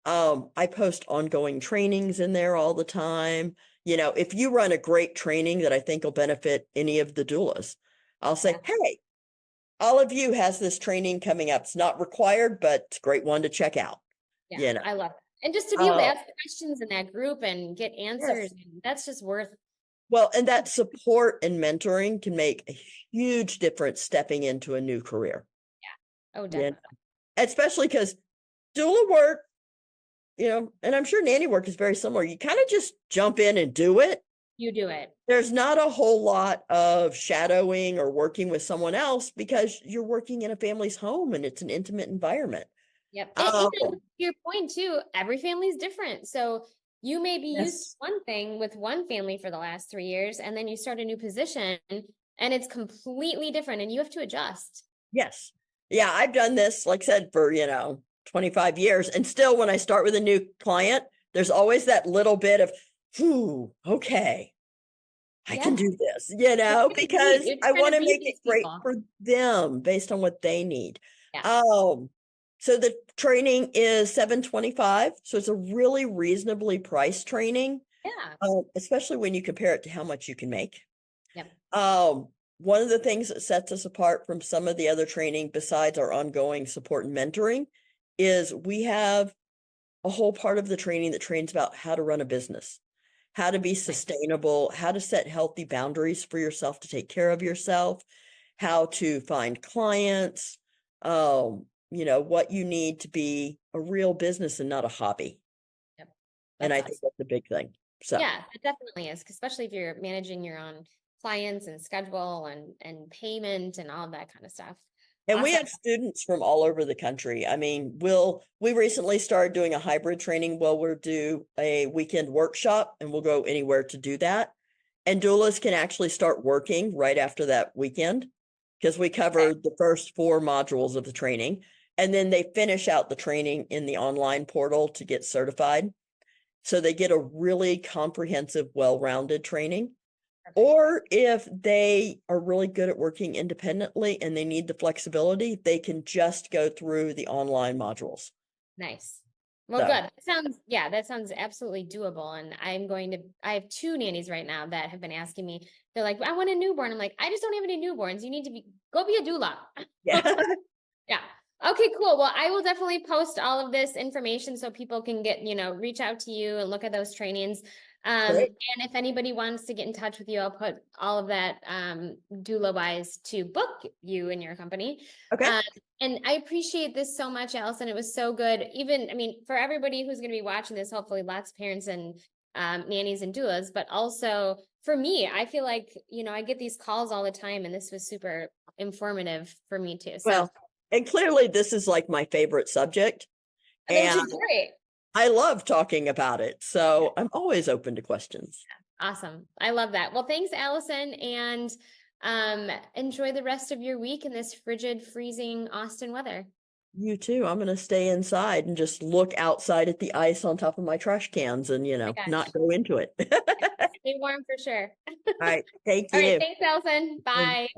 I post ongoing trainings in there all the time. You know, if you run a great training that I think will benefit any of the doulas, I'll say, hey, all of you has this training coming up. It's not required, but it's a great one to check out. Yeah, you know. I love it. And just to be able to ask questions in that group and get answers, that's just worth. Well, and that support and mentoring can make a huge difference stepping into a new career. Yeah. Oh, definitely. Especially because doula work, you know, and I'm sure nanny work is very similar. You kind of just jump in and do it. You do it. There's not a whole lot of shadowing or working with someone else because you're working in a family's home and it's an intimate environment. Yep. And to your point too, every family is different. So you may be used to one thing with one family for the last 3 years, and then you start a new position and it's completely different and you have to adjust. Yes. Yeah, I've done this, like I said, for, 25 years. And still, when I start with a new client, there's always that little bit of, okay, I can do this, because I want to make it great for them based on what they need. So the training is $725. So it's a really reasonably priced training. Yeah. Especially when you compare it to how much you can make. Yep. One of the things that sets us apart from some of the other training, besides our ongoing support and mentoring, is we have a whole part of the training that trains about how to run a business, how to be sustainable, how to set healthy boundaries for yourself to take care of yourself, how to find clients, what you need to be a real business and not a hobby. Yep. And I think that's a big thing. So yeah, it definitely is, especially if you're managing your own clients and schedule and payment and all that kind of stuff. And we have students from all over the country. I mean, we recently started doing a hybrid training. We'll do a weekend workshop and we'll go anywhere to do that. And doulas can actually start working right after that weekend because we cover the first 4 modules of the training. And then they finish out the training in the online portal to get certified. So they get a really comprehensive, well-rounded training. Or if they are really good at working independently and they need the flexibility, they can just go through the online modules. Nice. Well, good. That sounds absolutely doable. And I have 2 nannies right now that have been asking me, they're like, I want a newborn. I'm like, I just don't have any newborns. You need to go be a doula. Yeah. Yeah. Okay, cool. Well, I will definitely post all of this information so people can reach out to you and look at those trainings. And if anybody wants to get in touch with you, I'll put all of that doula wise to book you and your company. Okay. And I appreciate this so much, Allison. It was so good. For everybody who's going to be watching this, hopefully lots of parents and nannies and doulas, but also for me, I feel like, I get these calls all the time and this was super informative for me too. So. Well, and clearly this is like my favorite subject. And great. I love talking about it. So I'm always open to questions. Awesome. I love that. Well, thanks, Allison. And enjoy the rest of your week in this frigid, freezing Austin weather. You too. I'm going to stay inside and just look outside at the ice on top of my trash cans and, not go into it. Stay warm for sure. All right. Thank you. All right. Thanks, Allison. Bye.